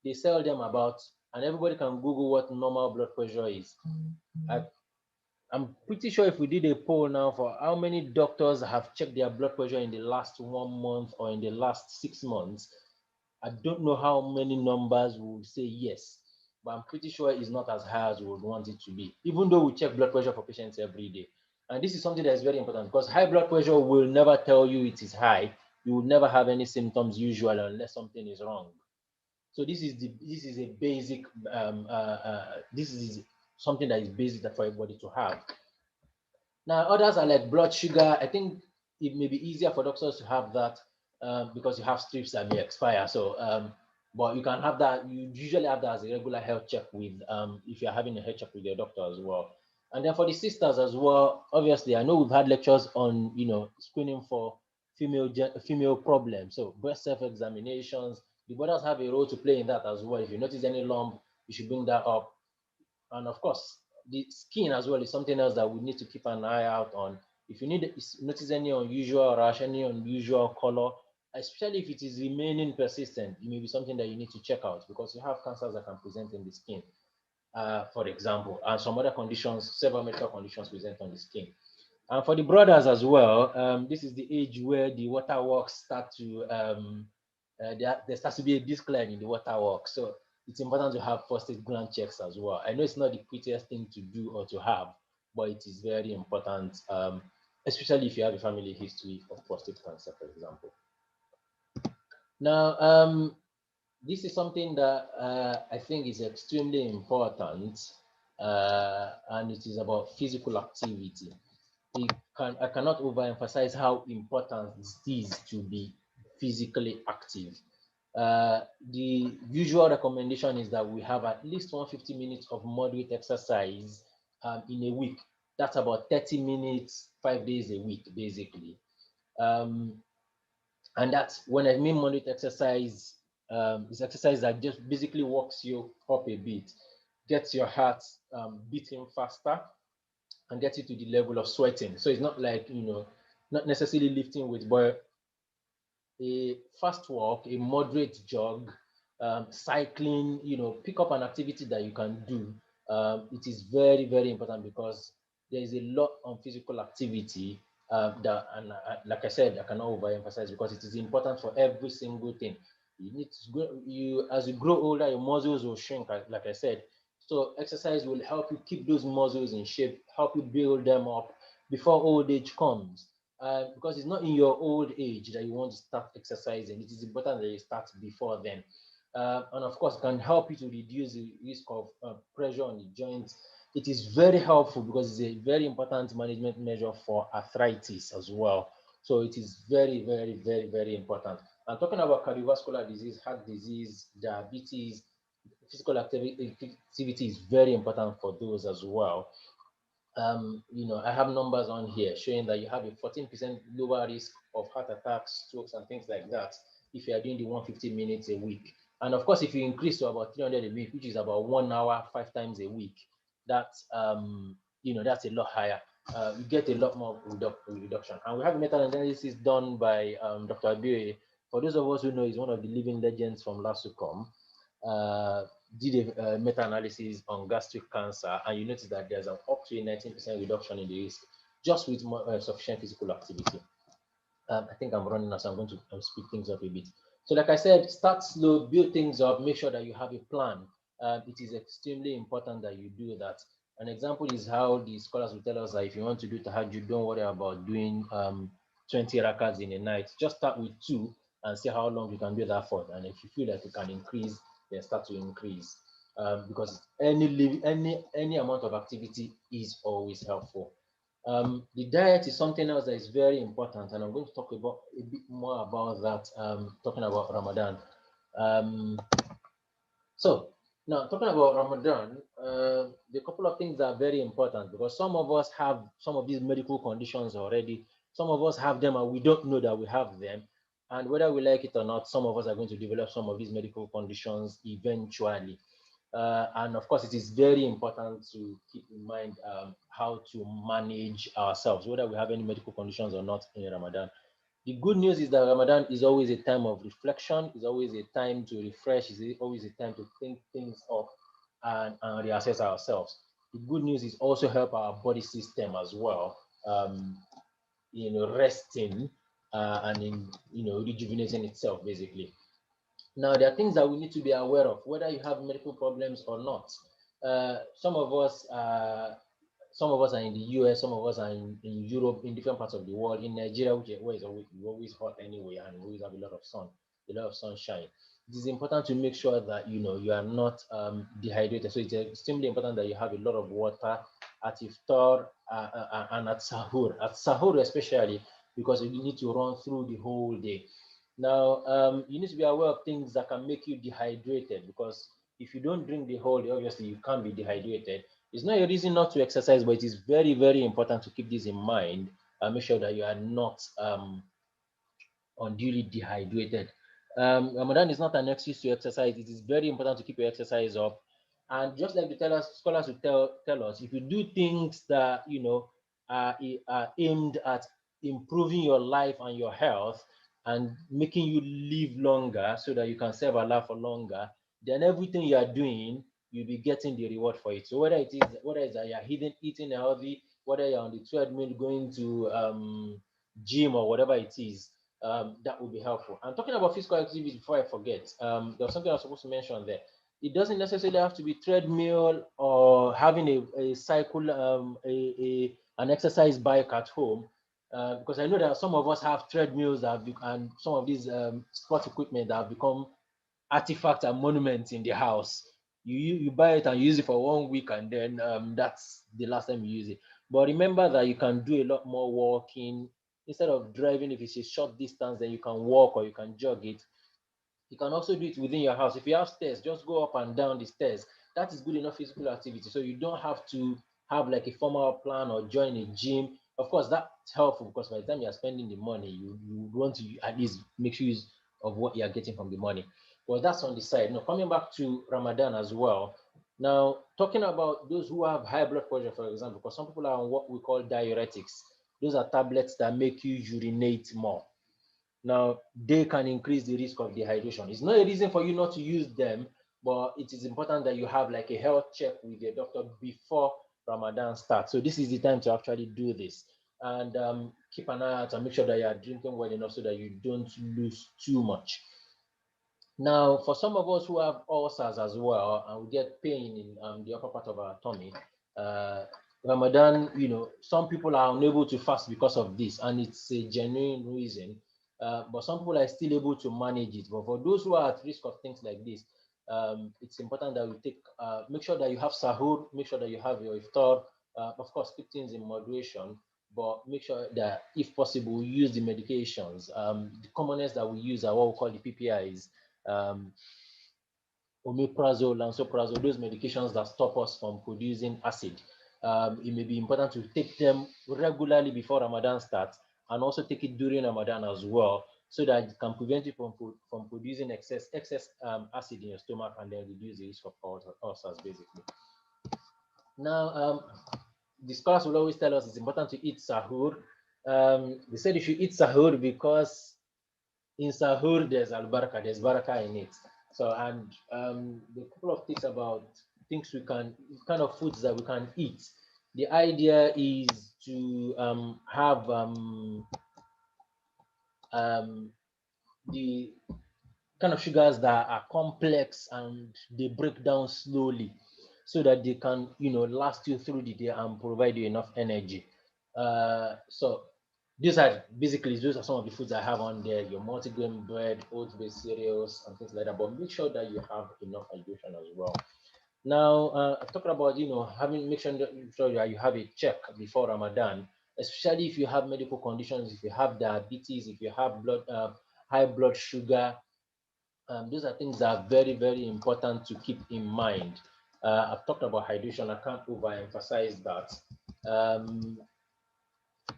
They sell them about, and everybody can Google what normal blood pressure is. I'm pretty sure if we did a poll now for how many doctors have checked their blood pressure in the last 1 month or in the last 6 months, I don't know how many numbers would say yes, but I'm pretty sure it's not as high as we would want it to be, even though we check blood pressure for patients every day. And this is something that is very important, because high blood pressure will never tell you it is high. You will never have any symptoms usually unless something is wrong. So this is a basic this is something that is basic for everybody to have. Now, others are like blood sugar. I think it may be easier for doctors to have that because you have strips that may expire. So, but you can have that. You usually have that as a regular health check with if you're having a health check with your doctor as well. And then for the sisters as well, obviously, I know we've had lectures on screening for female problems. So breast self-examinations. The brothers have a role to play in that as well. If you notice any lump, you should bring that up. And of course, the skin as well is something else that we need to keep an eye out on. If you notice any unusual rash, any unusual color, especially if it is remaining persistent, it may be something that you need to check out, because you have cancers that can present in the skin, for example, and some other conditions, several medical conditions present on the skin. And for the brothers as well, this is the age where the waterworks start to, there starts to be a decline in the waterworks. So it's important to have prostate gland checks as well. I know it's not the prettiest thing to do or to have, but it is very important, especially if you have a family history of prostate cancer, for example. Now, this is something that I think is extremely important, and it is about physical activity. I cannot overemphasize how important it is to be physically active. The usual recommendation is that we have at least 150 minutes of moderate exercise in a week. That's about 30 minutes, 5 days a week, basically. And that's when I mean moderate exercise, it's exercise that just basically walks you up a bit, gets your heart beating faster, and gets you to the level of sweating. So it's not like, not necessarily lifting weights, but a fast walk, a moderate jog, cycling, pick up an activity that you can do. It is very, very important, because there is a lot on physical activity like I said, I cannot overemphasize, because it is important for every single thing. You need to grow, as you grow older, your muscles will shrink, like I said. So exercise will help you keep those muscles in shape, help you build them up before old age comes. Because it's not in your old age that you want to start exercising. It is important that you start before then. And of course, it can help you to reduce the risk of pressure on the joints. It is very helpful, because it's a very important management measure for arthritis as well. So it is very, very, very, very important. And talking about cardiovascular disease, heart disease, diabetes, physical activity is very important for those as well. I have numbers on here showing that you have a 14% lower risk of heart attacks, strokes, and things like that if you are doing the 150 minutes a week. And of course, if you increase to about 300 a week, which is about 1 hour, 5 times a week, that's that's a lot higher. You get a lot more reduction. And we have a meta-analysis done by Dr. Abire. For those of us who know, he's one of the living legends from LASUMEGA. Did a meta-analysis on gastric cancer, and you notice that there's an up to a 19% reduction in the risk just with sufficient physical activity. I think I'm running now, so I'm going to speed things up a bit. So like I said, start slow, build things up, make sure that you have a plan. It is extremely important that you do that. An example is how the scholars will tell us that if you want to do tahajjud, don't worry about doing 20 rakats in a night. Just start with 2 and see how long you can do that for. And if you feel that you can increase, then start to increase. Because any amount of activity is always helpful. The diet is something else that is very important, and I'm going to talk about a bit more about that. Talking about Ramadan. Um, so now talking about Ramadan, the couple of things are very important because some of us have some of these medical conditions already. Some of us have them and we don't know that we have them. And whether we like it or not, some of us are going to develop some of these medical conditions eventually. And of course, it is very important to keep in mind how to manage ourselves, whether we have any medical conditions or not in Ramadan. The good news is that Ramadan is always a time of reflection, is always a time to refresh, is always a time to think things up and reassess ourselves. The good news is also help our body system as well, resting and in rejuvenating itself basically. Now, there are things that we need to be aware of, whether you have medical problems or not. Uh, some of us, uh, some of us are in the US, some of us are in Europe, in different parts of the world. In Nigeria, where it's always hot anyway, and we always have a lot of sun, a lot of sunshine. It is important to make sure that you are not dehydrated. So it's extremely important that you have a lot of water at iftar and at sahur. At sahur especially, because you need to run through the whole day. Now, you need to be aware of things that can make you dehydrated because if you don't drink the whole day, obviously you can't be dehydrated. It's not a reason not to exercise, but it is very, very important to keep this in mind and make sure that you are not unduly dehydrated. Ramadan is not an excuse to exercise. It is very important to keep your exercise up. And just like the scholars will tell us, if you do things that are aimed at improving your life and your health and making you live longer so that you can serve Allah for longer, then everything you are doing, you'll be getting the reward for it. So whether it's that you're eating healthy, whether you're on the treadmill going to gym or whatever it is, that would be helpful. And talking about physical activity, before I forget, there was something I was supposed to mention there. It doesn't necessarily have to be treadmill or having a cycle, an exercise bike at home, because I know that some of us have treadmills and some of these sport equipment that have become artifacts and monuments in the house. You buy it and use it for 1 week, and then that's the last time you use it. But remember that you can do a lot more walking instead of driving. If it's a short distance, then you can walk or you can jog it. You can also do it within your house. If you have stairs, just go up and down the stairs. That is good enough physical activity. So you don't have to have like a formal plan or join a gym. Of course, that's helpful because by the time you're spending the money, you want to at least make use of what you're getting from the money. Well, that's on the side. Now, coming back to Ramadan as well. Now, talking about those who have high blood pressure, for example, because some people are on what we call diuretics. Those are tablets that make you urinate more. Now, they can increase the risk of dehydration. It's not a reason for you not to use them, but it is important that you have like a health check with your doctor before Ramadan starts. So this is the time to actually do this. And keep an eye out and make sure that you are drinking well enough so that you don't lose too much. Now, for some of us who have ulcers as well, and we get pain in the upper part of our tummy, uh, Ramadan, some people are unable to fast because of this, and it's a genuine reason. But some people are still able to manage it. But for those who are at risk of things like this, it's important that we make sure that you have sahur, make sure that you have your iftar. Of course, keep things in moderation, but make sure that if possible, use the medications. The commonest that we use are what we call the PPIs, um, omeprazole, lansoprazole, those medications that stop us from producing acid. It may be important to take them regularly before Ramadan starts and also take it during Ramadan as well so that it can prevent you from producing excess acid in your stomach and then reduce the risk of ulcers basically. Now, the scholars will always tell us it's important to eat sahur. They said you should eat sahur because in sahur there's al-barakah, there's barakah in it. So, and the couple of things about things kind of foods that we can eat. The idea is to have the kind of sugars that are complex and they break down slowly so that they can, last you through the day and provide you enough energy. So those are some of the foods I have on there, your multigrain bread, oat-based cereals, and things like that. But make sure that you have enough hydration as well. Now, talking about, make sure that you have a check before Ramadan, especially if you have medical conditions, if you have diabetes, if you have high blood sugar. Those are things that are very, very important to keep in mind. I've talked about hydration. I can't overemphasize that.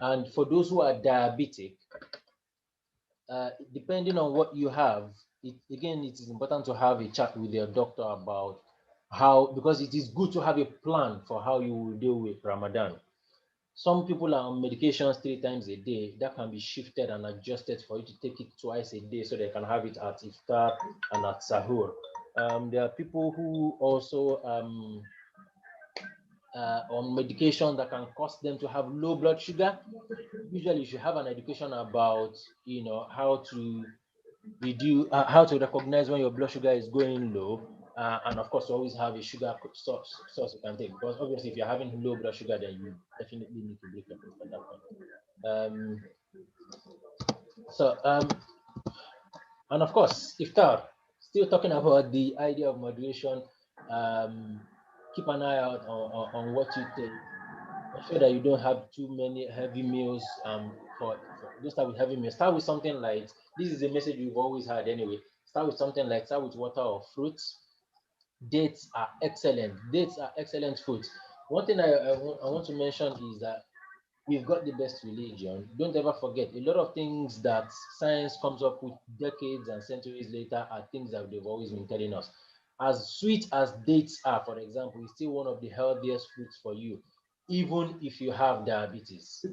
And for those who are diabetic, depending on what you have, it is important to have a chat with your doctor about because it is good to have a plan for how you will deal with Ramadan. Some people are on medications 3 times a day. That can be shifted and adjusted for you to take it twice a day so they can have it at iftar and at sahur. There are people who also on medication that can cause them to have low blood sugar. Usually you should have an education about how to how to recognize when your blood sugar is going low, and of course you always have a sugar source you can take, because obviously if you're having low blood sugar then you definitely need to break your fast at that point. And of course iftar, still talking about the idea of moderation. Keep an eye out on what you take. Make sure that you don't have too many heavy meals. Don't start with heavy meals. Start with something light. This is a message we've always had anyway. Start with something light. Start with water or fruits. Dates are excellent. Dates are excellent foods. One thing I want to mention is that we've got the best religion. Don't ever forget, a lot of things that science comes up with decades and centuries later are things that they've always been telling us. As sweet as dates are, for example, is still one of the healthiest foods for you, even if you have diabetes.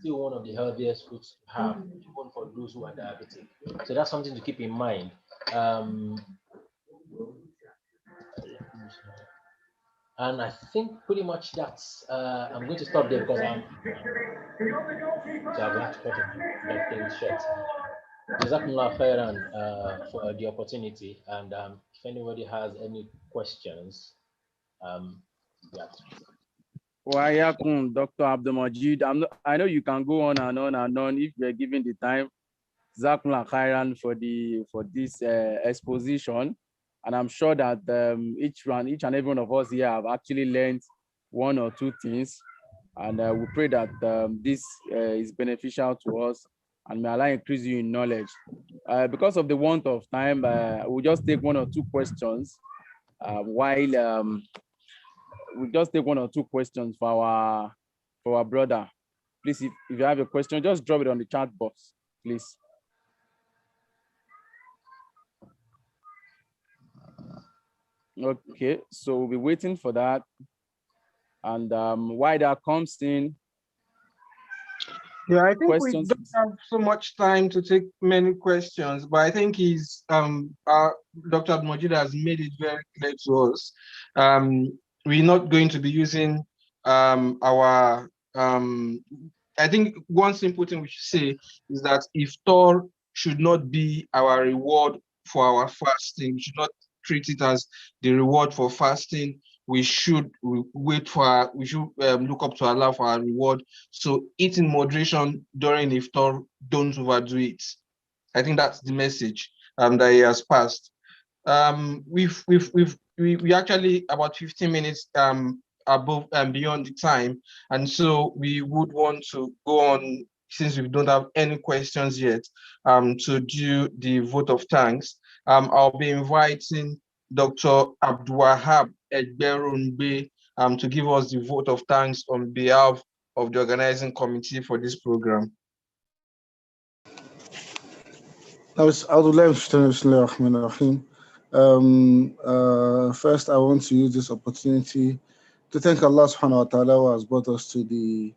Still one of the healthiest foods to have, even for those who are diabetic. So that's something to keep in mind. And I think pretty much that's. I'm going to stop there because I'm. So I've had to cut things short. Jazakumullah khairan for the opportunity, and if anybody has any questions, yeah. Dr. Abdulmajid. I know you can go on and on and on if you're given the time. Jazakumullah khairan for this exposition, and I'm sure that each and every one of us here have actually learned 1 or 2 things, and we pray that this is beneficial to us, and may Allah increase you in knowledge. Because of the want of time, we'll just take 1 or 2 questions. We'll just take 1 or 2 questions for our brother. Please, if you have a question, just drop it on the chat box, please. Okay, so we'll be waiting for that. And while that comes in, yeah, I think we don't have so much time to take many questions, but I think Dr. Abdulmajid has made it very clear to us. We're not going to be using I think one simple thing we should say is that iftar should not be our reward for our fasting. We should not treat it as the reward for fasting. We should look up to Allah for our reward. So eat in moderation during iftar, don't overdo it. I think that's the message that he has passed. We actually about 15 minutes above and beyond the time, and so we would want to go on, since we don't have any questions yet, to do the vote of thanks. I'll be inviting Dr. Abdulwahab Egberunbe to give us the vote of thanks on behalf of the organizing committee for this program. First, I want to use this opportunity to thank Allah subhanahu wa ta'ala who has brought us to the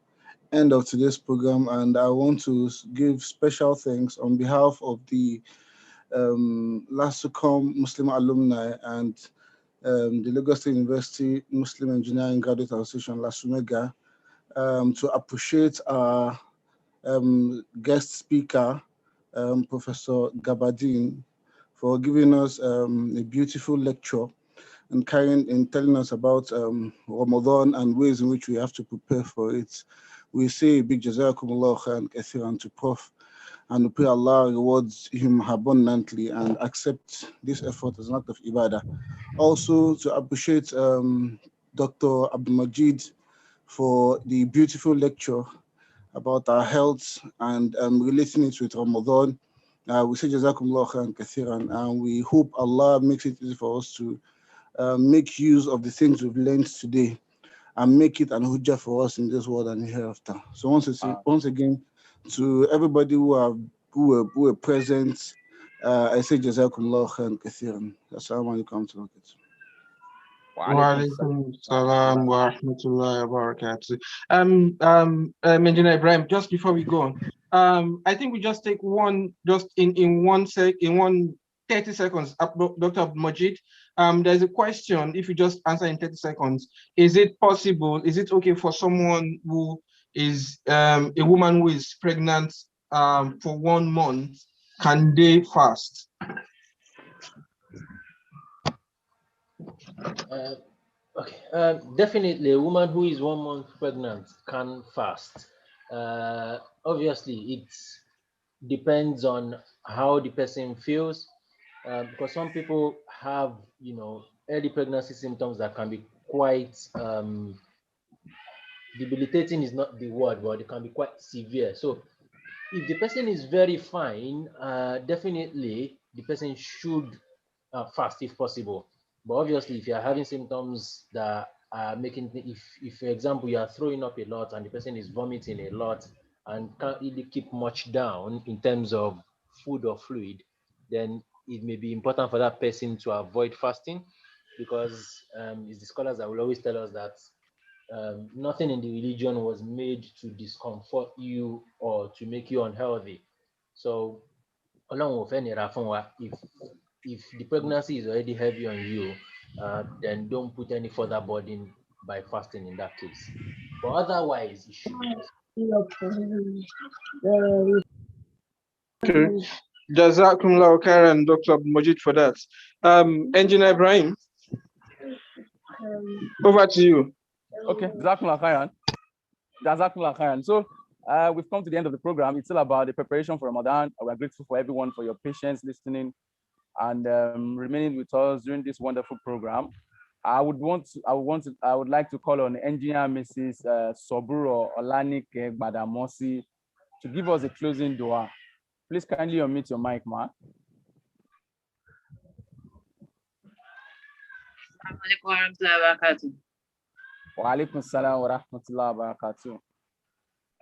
end of today's program, and I want to give special thanks on behalf of the LASUMEGA Muslim alumni and the Lagos State University Muslim Engineering Graduate Association, LASUMEGA, to appreciate our guest speaker, Professor Gabardine, for giving us a beautiful lecture and telling us about Ramadan and ways in which we have to prepare for it. We say big jazakumullah khair kathiran to Prof, and we pray Allah rewards him abundantly and accept this effort as an act of ibadah. Also to appreciate Dr. Abdul Majid for the beautiful lecture about our health and relating it with Ramadan. We say jazakumullah khair kathiran, and we hope Allah makes it easy for us to make use of the things we've learned today and make it an hujjah for us in this world and hereafter. So once again, to everybody who were present, I say jazakumullah khair kathiran. Assalamu alaikum. Wa alaikum salam wa rahmatullahi wa barakatuh. Engineer Ibrahim, just before we go on, I think we just take one, just in 30 seconds, Dr. Abdul Majid. There's a question, if you just answer in 30 seconds, is it possible, is it okay for someone who is a woman who is pregnant for 1 month, can they fast? Okay, definitely a woman who is 1 month pregnant can fast. Obviously, it depends on how the person feels, because some people have, early pregnancy symptoms that can be quite debilitating is not the word, but it can be quite severe. So if the person is very fine, definitely the person should fast if possible. But obviously, if you're having symptoms that are making, if for example, you are throwing up a lot and the person is vomiting a lot and can't really keep much down in terms of food or fluid, then it may be important for that person to avoid fasting, because it's the scholars that will always tell us that nothing in the religion was made to discomfort you or to make you unhealthy. So, if the pregnancy is already heavy on you, then don't put any further burden by fasting in that case. But otherwise, it should be possible. Okay. Jazakumullah khairan, Dr. Abdul Majid, for that. Engineer Ibrahim, over to you. Okay, Jazakumullah khairan. Jazakumullah khairan. So we've come to the end of the program. It's all about the preparation for Ramadan. We're grateful for everyone for your patience listening and remaining with us during this wonderful program. I would like to call on Engineer Mrs. Soburo Olanike Badamosi to give us a closing dua. Please kindly unmute your mic, ma. Wa alaikum salam wa rahmatullahi wa barakatuh.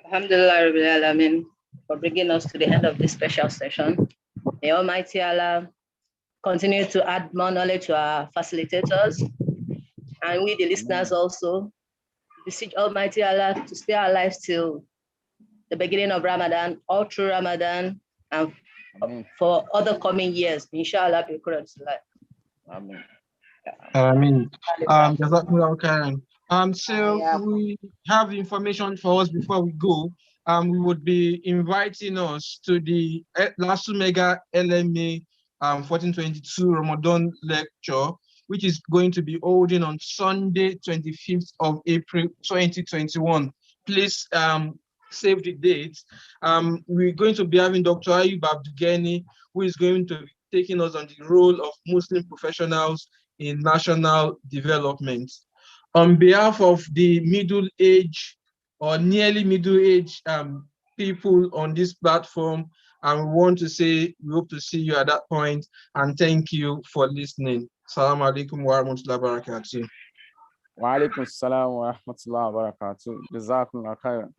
Alhamdulillah Rabbil Alamin for bringing us to the end of this special session. May Almighty Allah continue to add more knowledge to our facilitators, and we, the listeners, also beseech Almighty Allah to spare our lives till the beginning of Ramadan, all through Ramadan, and for other coming years. Inshallah, be Quran. Amen. Jazakumullah khairan. So we have information for us before we go. We would be inviting us to the LASUMEGA LMA 1422 Ramadan lecture, which is going to be holding on Sunday, 25th of April, 2021. Please save the date. We're going to be having Dr. Ayub Abdugeni, who is going to be taking us on the role of Muslim professionals in national development. On behalf of the middle age or nearly middle age people on this platform, and we want to say we hope to see you at that point, and thank you for listening. Assalamu alaikum wa rahmatullahi wa barakatuh. Wa alaikum salam wa rahmatullahi wa barakatuh. Jazakumullah khairan.